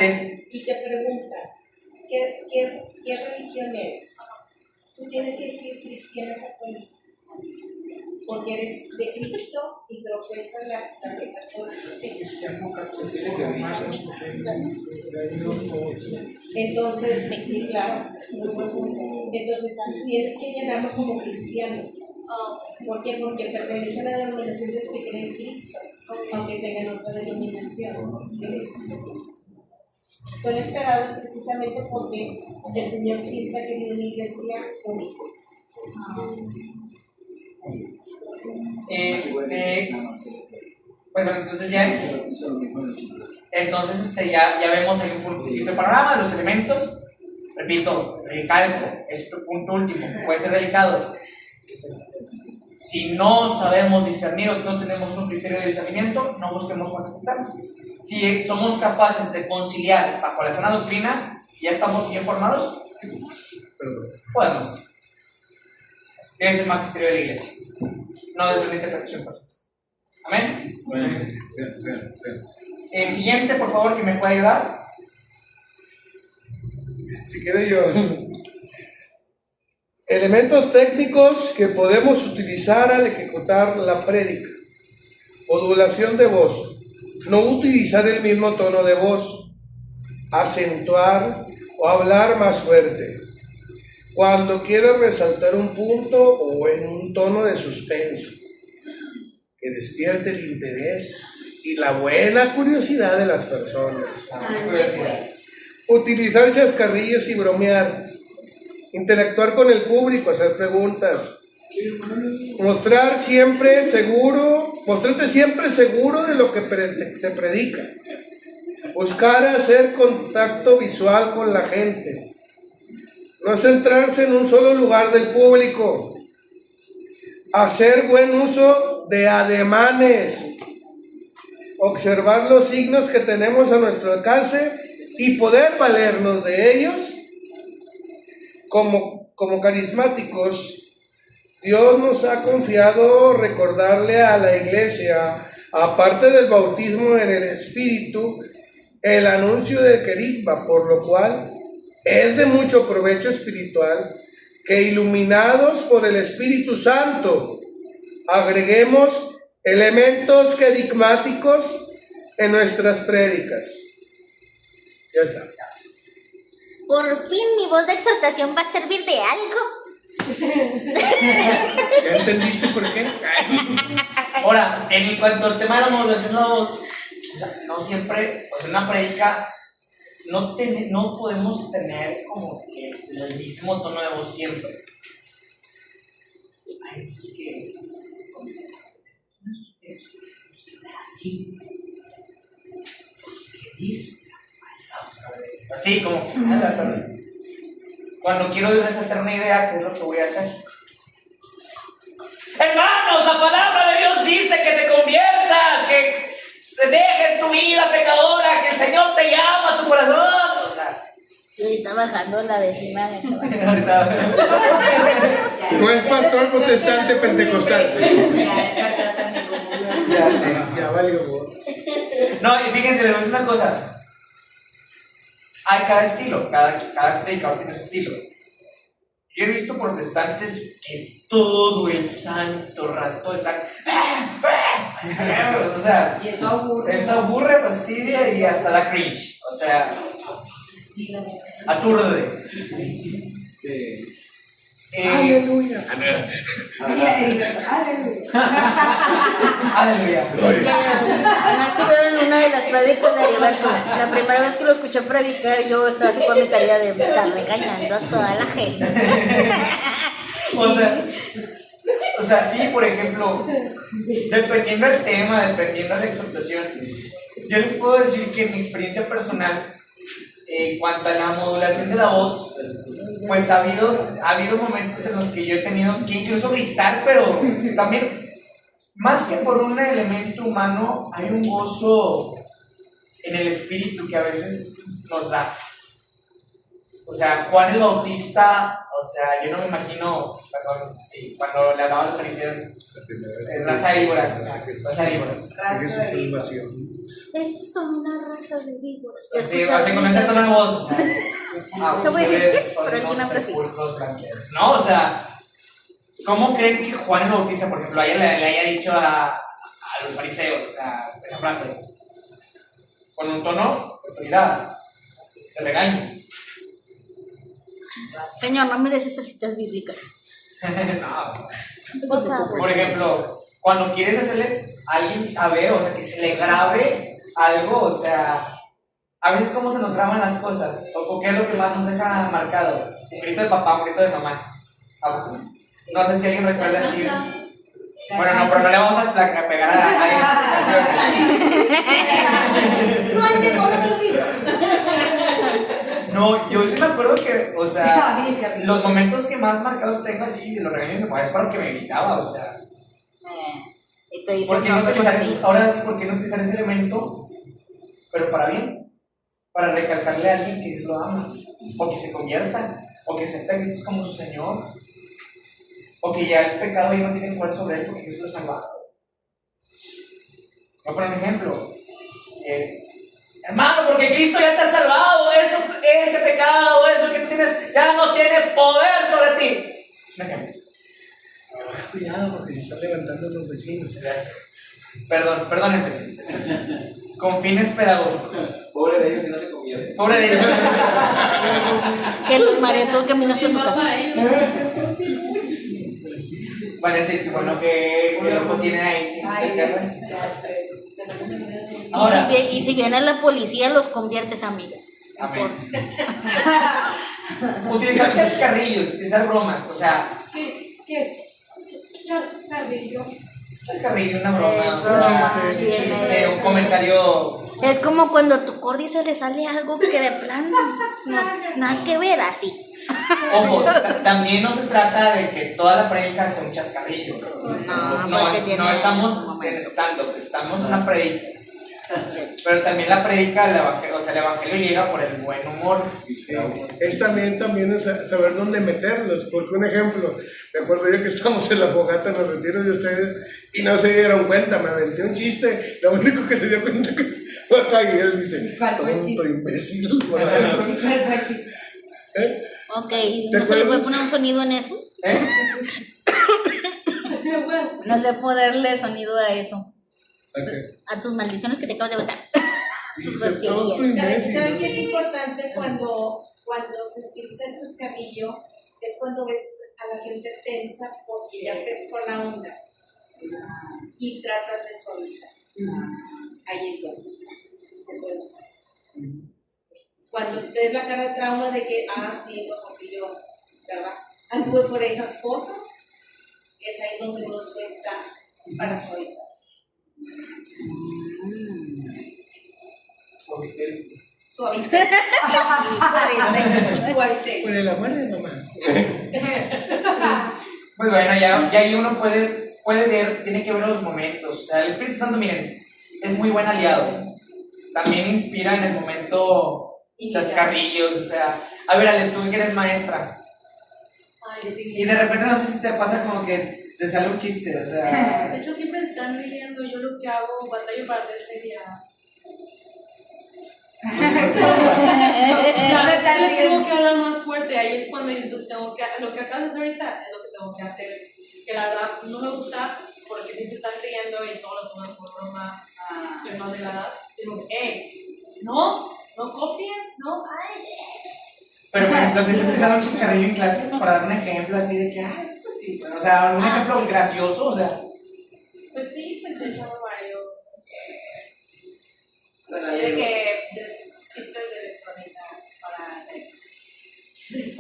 y te pregunta, ¿qué religión eres? Tú tienes que decir cristiano católico, porque eres de Cristo y profesas la fe católica. Entonces, sí, claro, es un buen punto. Entonces, tienes que llenarnos como cristiano. ¿Por qué? Porque pertenecen a la denominación de los que creen en Cristo, aunque tengan otra denominación. ¿Sí? Son esperados precisamente porque el Señor siempre ha querido una iglesia única. Bueno, entonces ya ya vemos ahí un poquito de panorama de los elementos. Repito, recalco, este punto último puede ser delicado. Si no sabemos discernir o no tenemos un criterio de discernimiento, no busquemos contestarse. Si somos capaces de conciliar bajo la sana doctrina, ya estamos bien formados, podemos. Es el magisterio de la iglesia, no desde una interpretación personal. Amén. Siguiente, por favor, que me pueda ayudar. Si quiere yo. Elementos técnicos que podemos utilizar al ejecutar la prédica. Modulación de voz. No utilizar el mismo tono de voz. Acentuar o hablar más fuerte. Cuando quiero resaltar un punto o en un tono de suspenso. Que despierte el interés y la buena curiosidad de las personas. Utilizar chascarrillos y bromear. Interactuar con el público, hacer preguntas. Mostrarte siempre seguro de lo que se predica. Buscar hacer contacto visual con la gente. No centrarse en un solo lugar del público. Hacer buen uso de ademanes. Observar los signos que tenemos a nuestro alcance y poder valernos de ellos. Como carismáticos, Dios nos ha confiado recordarle a la iglesia, aparte del bautismo en el Espíritu, el anuncio del querigma, por lo cual es de mucho provecho espiritual que, iluminados por el Espíritu Santo, agreguemos elementos querigmáticos en nuestras prédicas. Ya está. Por fin mi voz de exhortación va a servir de algo. ¿Ya entendiste por qué? Ahora, en cuanto al tema de la modulación, no siempre, pues en una prédica, no podemos tener como que el mismo tono de voz siempre. Hay veces que así, que dice así como cuando quiero resaltar una idea, ¿qué es lo que voy a hacer? Hermanos, la palabra de Dios dice que te conviertas, que dejes tu vida pecadora, que el Señor te llama a tu corazón. O sea, Y ahorita bajando la vecina de No es pastor protestante pentecostal. Ya sé, ya valió. No, y fíjense, les voy a decir una cosa. Hay cada estilo, cada predicador tiene su estilo. Yo he visto protestantes que todo el santo rato están. O sea, Y eso aburre. eso aburre, fastidia y hasta da cringe. O sea, aturde. Sí. Aleluya. Aleluya. Es que no estuvieron en una de las prédicas de Heriberto. La primera vez que lo escuché predicar, yo estaba así con mi carilla de estar regañando a toda la gente. O sea, sí, por ejemplo, dependiendo del tema, dependiendo de la exhortación, yo les puedo decir que en mi experiencia personal, en cuanto a la modulación de la voz, pues ha habido momentos en los que yo he tenido que incluso gritar, pero también, más que por un elemento humano, hay un gozo en el espíritu que a veces nos da. O sea, Juan el Bautista, o sea, yo no me imagino, perdón, sí, cuando le hablaban a los fariseos, raza de víboras, o sea, raza de víboras. Raza de víboras. Estos son una raza de víboras. Sí, así con ese tono de voz, o sea, No voy a decir ustedes qué, son pero alguna unos frasita. sepulcros blanqueados. No, o sea, ¿cómo creen que Juan el Bautista, por ejemplo, le haya dicho a los fariseos, o sea, esa frase? Con un tono de autoridad, de regaño. Señor, no me des esas citas bíblicas. No, o sea, Por favor. por ejemplo, cuando quieres hacerle a alguien saber, o sea, que se le grabe algo, o sea, a veces cómo se nos graban las cosas, o qué es lo que más nos deja marcado. Un grito de papá, un grito de mamá. No sé si alguien recuerda así. Bueno, no, pero no le vamos a pegar a No ande con otros libros. No, yo sí me acuerdo que, o sea, los momentos que más marcados tengo así de los regaños de mi papá es porque me gritaba, o sea. Y te dice ¿Por un qué no nombre utilizar para ti. ahora sí, ¿por qué no utilizar ese elemento? Pero para bien, para recalcarle a alguien que Dios lo ama, o que se convierta, o que acepta a Jesús como su Señor, o que ya el pecado ya no tiene poder sobre él porque Jesús lo ha salvado. Voy a poner un ejemplo. Hermano, porque Cristo ya te ha salvado, ese pecado, eso que tú tienes, ya no tiene poder sobre ti. Es un ejemplo. Cuidado porque se están levantando los vecinos. Gracias. Perdón, vecinos. Esto es con fines pedagógicos. Pobre de ellos si no se convierte. Pobre de ellos. Que los mareó todo el camino hasta su casa. Van a decir, bueno, que loco tiene ahí sin mucha casa. Ahora, Y si viene la policía, los conviertes, amiga. amén. Utilizar chascarrillos, utilizar bromas, o sea, ¿Qué? Chascarrillo. chascarrillo, una broma, un chiste, chiste, un comentario. Es como cuando a tu cordi se le sale algo que de plano nada que ver así. Ojo, también no se trata de que toda la predica sea un chascarrillo. porque tiene No estamos un momento. en stand-up, estamos en una predica. Pero también la predica, el evangelio llega por el buen humor. Es también saber dónde meterlos, porque un ejemplo, me acuerdo yo que estábamos en la fogata en los retiros de ustedes y no se dieron cuenta, me aventé un chiste, lo único que se dio cuenta que fue acá y él dice, ¿Cuál fue el tonto chiste? imbécil. Por adentro. ¿Eh? Ok, ¿y no se le puede poner un sonido en eso? No sé ponerle sonido a eso. Okay. A tus maldiciones que te acabas de botar. Tus Dice, tonto groserías. imbécil. ¿Saben qué es importante cuando se utiliza el chascarrillo? Es cuando ves a la gente tensa porque ya pescó la onda y tratas de suavizar. Ahí es donde se puede usar. Cuando ves la cara de trauma de que, sí, pues sí, yo, ¿verdad? Anduve por esas cosas, es ahí donde uno suelta para suavizar. Suavité. Suavité. Por el amor de mamá. Pues bueno, ya ahí uno puede ver, tiene que ver los momentos. O sea, el Espíritu Santo, miren, es muy buen aliado. También inspira en el momento chascarrillos, o sea, a ver, Ale, tú que eres maestra. Y de repente no sé si te pasa como que te sale un chiste, o sea. De hecho, siempre están riendo. Yo lo que hago, batallo para ser seria. ¿Sabes? Tengo que hablar más fuerte. Ahí es cuando entonces tengo que. Lo que acabas de hacer ahorita es lo que tengo que hacer. Que la verdad no me gusta porque siempre están riendo y todo lo toman por broma. Soy más de la edad. Digo, no copien, no, Pero por ejemplo, si se utiliza un chascarrillo en clase para dar un ejemplo así de que, pues sí, o sea, un ejemplo gracioso, o sea. Pues sí, pues de hecho varios. Así de que chistes de electrónica para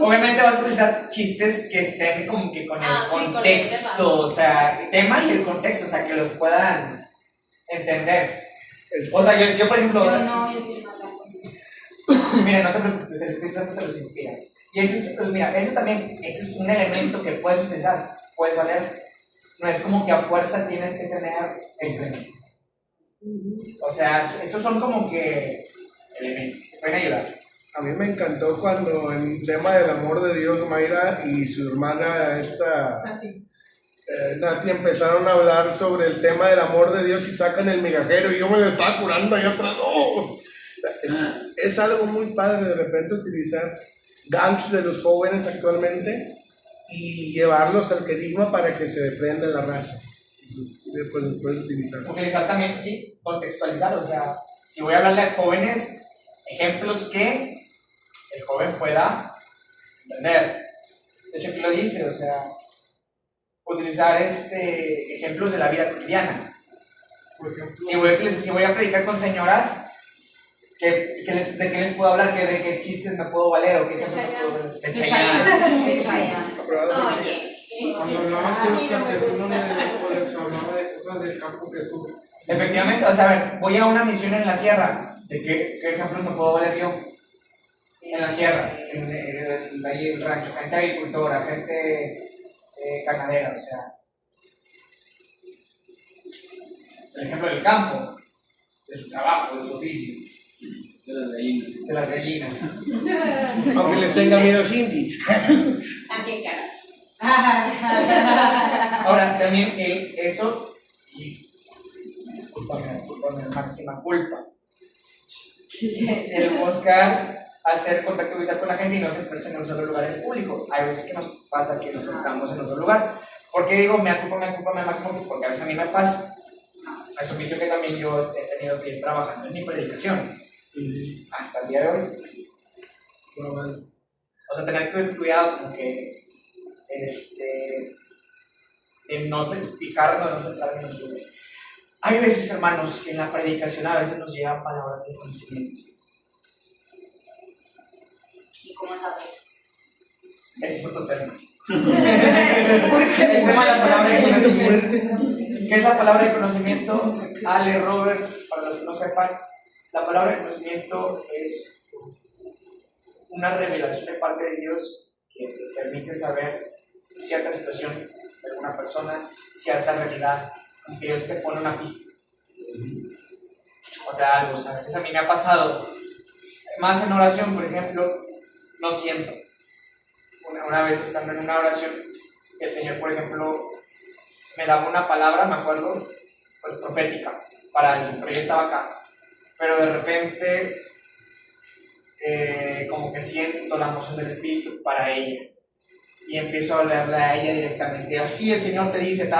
Obviamente vas a utilizar chistes que estén como que con el contexto, con el tema. O sea, el tema y el contexto, o sea, que los puedan entender. O sea, yo por ejemplo. Yo soy mala con eso. Mira, no te preocupes, el Espíritu Santo te los inspira. Y eso es, pues mira, ese es un elemento que puedes utilizar, puedes valer. No es como que a fuerza tienes que tener ese elemento. O sea, esos son como que elementos que te pueden ayudar. A mí me encantó cuando en el tema del amor de Dios, Mayra y su hermana Nati empezaron a hablar sobre el tema del amor de Dios y sacan el migajero y yo me lo estaba curando y otra no. Es algo muy padre de repente utilizar gangs de los jóvenes actualmente y llevarlos al querigma para que se deprenda la raza. Entonces, después los puedes utilizar. Utilizar también, sí, contextualizar, o sea, si voy a hablarle a jóvenes, ejemplos que el joven pueda entender. De hecho, aquí lo dice, o sea, utilizar ejemplos de la vida cotidiana. Por ejemplo, Si voy a predicar con señoras, ¿de qué les puedo hablar? ¿De qué chistes me puedo valer? ¿O qué ejemplos me puedo valer? De Chayanne. Cuando hablaba con los campesinos les hablaba de cosas del campo que sur. Efectivamente, o sea, a ver, voy a una misión en la sierra, ¿de qué ejemplos me puedo valer yo? En la sierra, ahí el rancho, gente agricultora, gente ganadera, o sea. El ejemplo del campo, de su trabajo, de su oficio. De las gallinas. De las gallinas. aunque les tenga miedo Cindy. ¿A qué cara? Ahora, también eso, y culpame, máxima culpa, el buscar hacer contacto visual con la gente y no sentarse en un solo lugar en el público. Hay veces que nos pasa que nos sentamos en un solo lugar. ¿Por qué digo me culpa, máximo? Porque a veces a mí me pasa. Es un vicio que también yo he tenido que ir trabajando en mi predicación. Hasta el día de hoy. O sea, tener cuidado como que en no fijarnos, no centrarnos en los lugares. Hay veces, hermanos, que en la predicación a veces nos llegan palabras de conocimiento. ¿Y cómo sabes? Ese es otro tema. El tema de la palabra de conocimiento. ¿Qué es la palabra de conocimiento? Ale, Robert, para los que no sepan, la palabra de conocimiento es una revelación de parte de Dios que te permite saber cierta situación de alguna persona, cierta realidad, aunque Dios te pone una pista o te da algo. O sea, a veces a mí me ha pasado, más en oración, por ejemplo, no siempre. Una vez estando en una oración, el Señor, por ejemplo, me daba una palabra, me acuerdo, pues, profética para alguien, pero yo estaba acá. Pero de repente, como que siento la emoción del Espíritu para ella. Y empiezo a hablarle a ella directamente. Así el Señor te dice,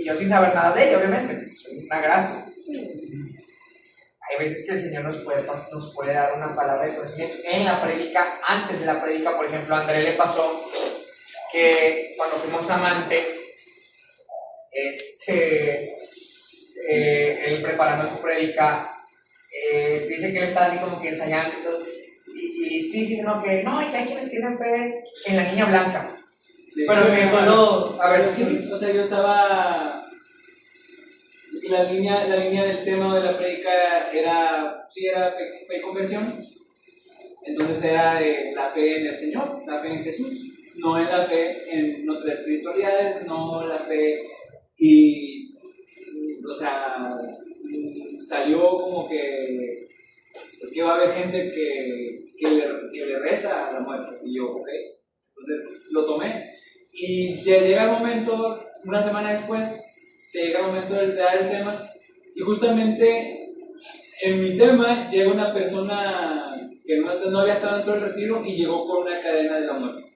y yo sin saber nada de ella, obviamente. Es una gracia. Hay veces que el Señor nos puede dar una palabra de conocimiento en la prédica, antes de la prédica. Por ejemplo, a André le pasó que cuando fuimos a Mante, él preparando su prédica, dice que él está así como que ensayando y todo. Y sí, dice no, que hay quienes tienen fe en la niña blanca. Sí, pero que solo, a ver si... O sea, yo estaba... La línea del tema de la prédica era fe y conversión. Entonces era de la fe en el Señor, la fe en Jesús, no en la fe en nuestras espiritualidades, no la fe y, o sea, salió como que es que va a haber gente que le reza a la muerte, y yo, ok, entonces lo tomé, y se llega el momento, una semana después, se llega el momento de dar el tema, y justamente en mi tema llega una persona que no había estado en todo el retiro y llegó con una cadena de la muerte.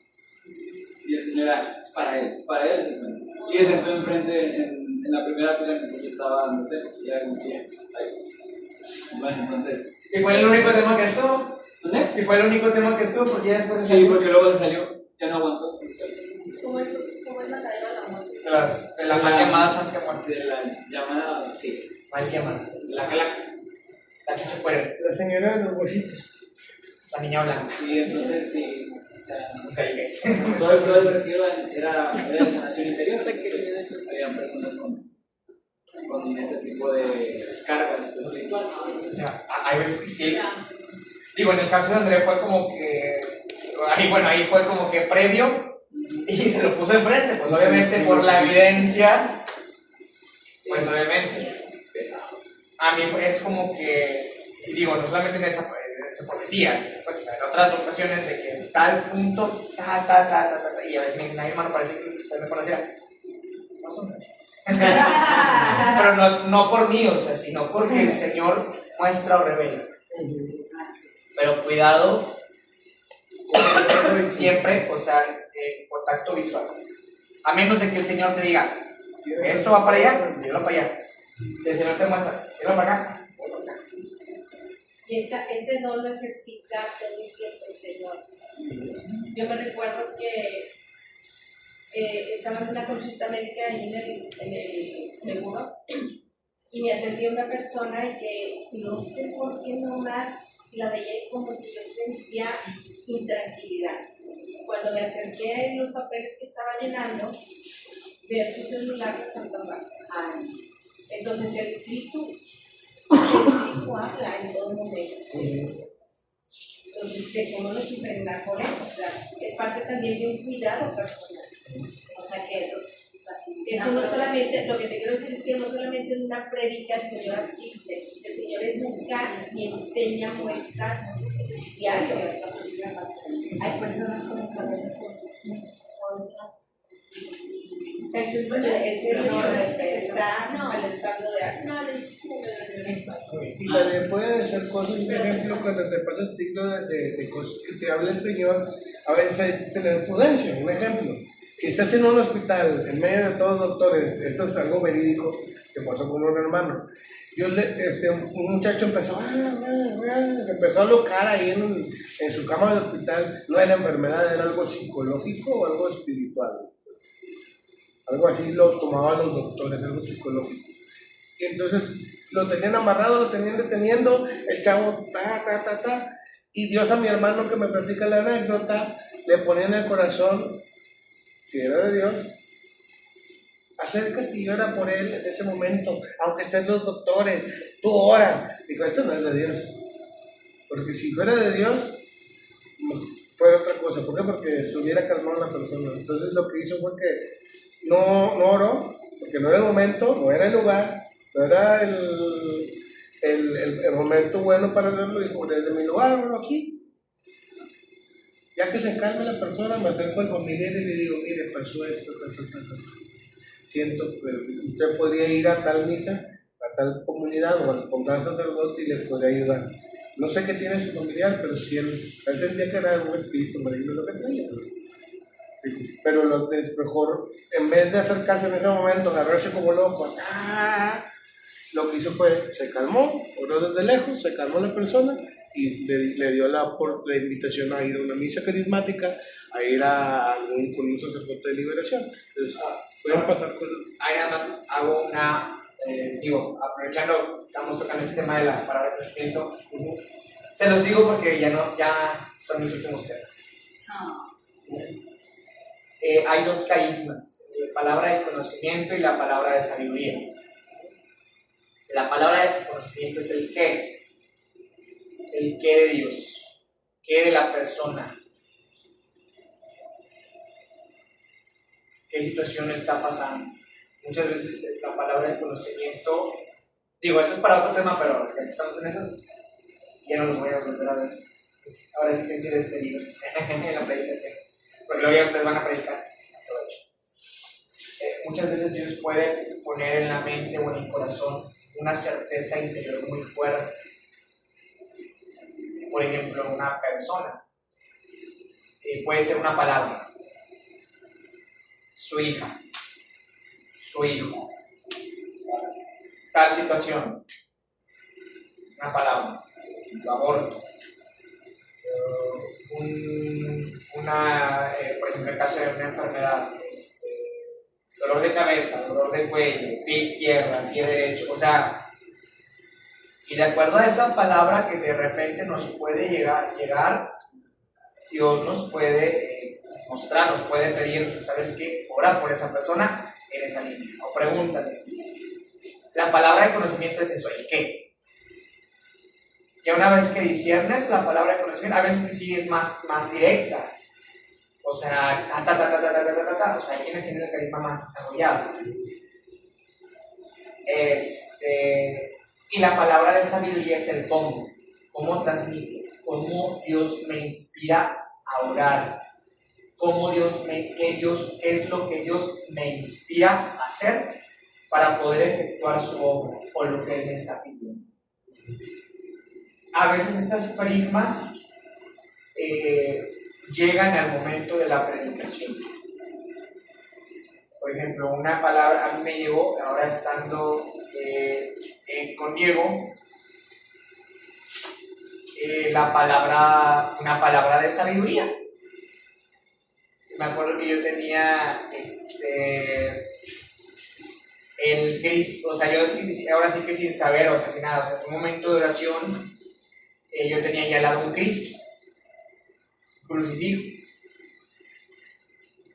Y el Señor era para él es el tema. Y se sentó enfrente en la primera fila en que yo estaba dando tema, y era como que bueno, entonces... ¿Y fue el único tema que estuvo? ¿Dónde? ¿Y fue el único tema que estuvo? Porque ya después Sí, porque luego se salió, ya no aguantó. ¿Cómo es la cadena de la muerte? De la mal llamada Santa Muerte. De la llamada, sí. Mal llamada. La chuchupuera. La señora de los huesitos. La niña blanca. Y entonces, sí, o sea, O sea, dije. todo el retiro era de sanación interior. Entonces, había personas con ese tipo de cargas espirituales. O sea, hay veces que sí. Digo, en el caso de André fue como que... Ahí fue como que previo y se lo puso enfrente, pues obviamente por la evidencia, pues obviamente. A mí es como que, digo, no solamente en se decía, o sea, en otras ocasiones de que tal punto, y a veces me dicen, ay hermano, parece que usted me conociera. Más o menos. Pero no por mí, o sea, sino porque el Señor muestra o revela. Pero cuidado, siempre, o sea, en contacto visual. A menos de que el Señor te diga, esto va para allá, llévalo para allá. Si el Señor te muestra, llévalo para acá, llévalo para acá. Y ese don lo ejercita todo el tiempo el Señor. Yo me recuerdo que estaba en una consulta médica ahí en el seguro y me atendió una persona y que no sé por qué nomás la veía y como que yo sentía intranquilidad. Cuando me acerqué a los papeles que estaba llenando, veo su celular de Santa Marta. Entonces el espíritu habla en todo momento. Entonces, de cómo nos impregnar por eso, o sea, es parte también de un cuidado personal. O sea que eso no solamente, lo que te quiero decir es que no solamente en una prédica el Señor asiste, el Señor educa y enseña, muestra diario. hay personas con cabeza El Señor está alentando de algo. Y también puede ser cosas, por ejemplo, cuando te pasa estilo de cosas que te habla el Señor, a veces hay que tener prudencia. Un ejemplo, si estás en un hospital, en medio de todos los doctores, esto es algo verídico que pasó con un hermano. Un muchacho empezó a locar ahí en su cama del hospital. No era enfermedad, era algo psicológico o algo espiritual. Algo así lo tomaban los doctores, algo psicológico. Y entonces lo tenían amarrado, lo tenían deteniendo, el chavo, y Dios a mi hermano que me platica la anécdota, le ponía en el corazón, si era de Dios, acércate y ora por él en ese momento, aunque estén los doctores, tú ora. Digo, esto no es de Dios, porque si fuera de Dios, pues fuera otra cosa. ¿Por qué? Porque se hubiera calmado la persona. Entonces lo que hizo fue que no oró, porque no era el momento, no era el lugar, no era el momento bueno para hacerlo. Dijo, desde mi lugar, bueno, aquí. Ya que se calme la persona, me acerco al familiar y le digo, mire, pasó esto, siento que usted podría ir a tal misa, a tal comunidad o con tal sacerdote y le podría ayudar. No sé qué tiene su familiar, pero si él sentía que era algún espíritu maligno lo que traía. Pero lo mejor, en vez de acercarse en ese momento, agarrarse como loco, lo que hizo fue, se calmó, oró desde lejos, se calmó la persona y le dio la invitación a ir a una misa carismática, a ir con un sacerdote de liberación. Entonces, pueden pasar cosas. Ahí nada más hago una, aprovechando, estamos tocando este tema de la palabra crecimiento, se los digo porque ya son mis últimos temas. Hay dos caísmas, la palabra de conocimiento y la palabra de sabiduría. La palabra de conocimiento es el qué de Dios, qué de la persona, qué situación está pasando. Muchas veces la palabra de conocimiento, eso es para otro tema, pero ya que estamos en eso, pues, ya no los voy a volver a ver. Ahora sí que es mi despedida en la predicación, porque luego ya ustedes van a predicar. Aprovecho. Muchas veces Dios puede poner en la mente o en el corazón una certeza interior muy fuerte. Por ejemplo, una persona, puede ser una palabra, su hija, su hijo, tal situación, una palabra, aborto, por ejemplo, el caso de una enfermedad, dolor de cabeza, dolor de cuello, pie izquierdo, pie derecho, y de acuerdo a esa palabra que de repente nos puede llegar, Dios nos puede mostrar, nos puede pedir, ¿sabes qué? Ora por esa persona en esa línea, o pregúntale. La palabra de conocimiento es eso, el qué. Ya una vez que disiernes la palabra de conocimiento, a veces sí es más directa. Hay quienes tienen el carisma más desarrollado. Y la palabra de sabiduría es el cómo transmito, cómo Dios me inspira a orar, qué es lo que Dios me inspira a hacer para poder efectuar su obra o lo que Él me está pidiendo. A veces estas prismas llegan al momento de la predicación. Por ejemplo, una palabra a mí me llegó, ahora estando con Diego, una palabra de sabiduría. Me acuerdo que yo tenía el Cristo, o sea, yo ahora sí que sin saber, o sea, sin nada, o sea, en un momento de oración, yo tenía ya al lado un Cristo crucifijo.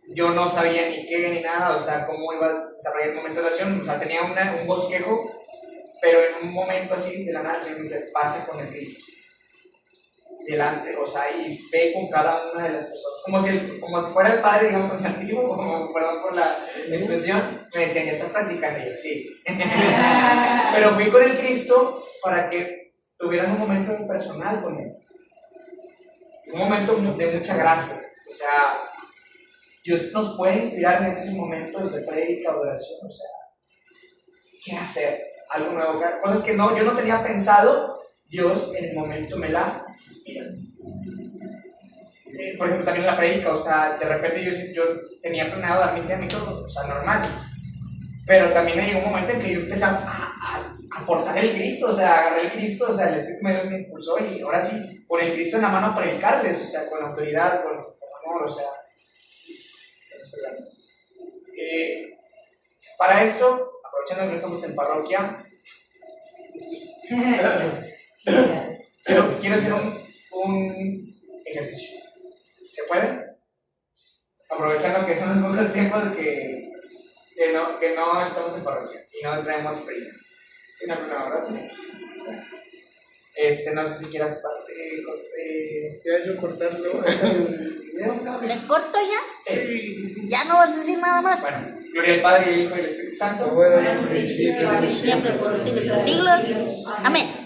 Yo no sabía ni qué ni nada, o sea, cómo iba a desarrollar el momento de oración, o sea, tenía un bosquejo, pero en un momento así de la nada el Señor me dice, pase con el Cristo delante, o sea, y ve con cada una de las personas, como si fuera el Padre, digamos, con el Santísimo, como, perdón por la expresión, me decían, ya estás practicando, y yo, sí. Pero fui con el Cristo para que tuvieran un momento personal con Él, un momento de mucha gracia, o sea, Dios nos puede inspirar en esos momentos de prédica o de oración, o sea, ¿qué hacer? Algo nuevo, cosas que yo no tenía pensado, Dios en el momento me la inspira. Por ejemplo, también en la prédica, o sea, de repente yo tenía planeado dar 20 minutos, o sea, normal, pero también me llegó un momento en que yo empecé a aportar el Cristo, o sea, agarré el Cristo, o sea, el Espíritu de Dios me impulsó y ahora sí, con el Cristo en la mano a predicarles, o sea, con autoridad, con amor, o sea. Para esto, aprovechando que no estamos en parroquia, quiero hacer un ejercicio. ¿Se puede? Aprovechando que son los pocos tiempos que no estamos en parroquia y no traemos prisa. ¿Sí, no hay problema, verdad? Sí. No sé si quieras ¿Ya hecho cortarlo? ¿Le corto ya? Sí. ¿Ya no vas a decir nada más? Bueno, gloria al Padre, y al Hijo y al Espíritu Santo. Bueno, Siempre, por los siglos de los siglos. Amén.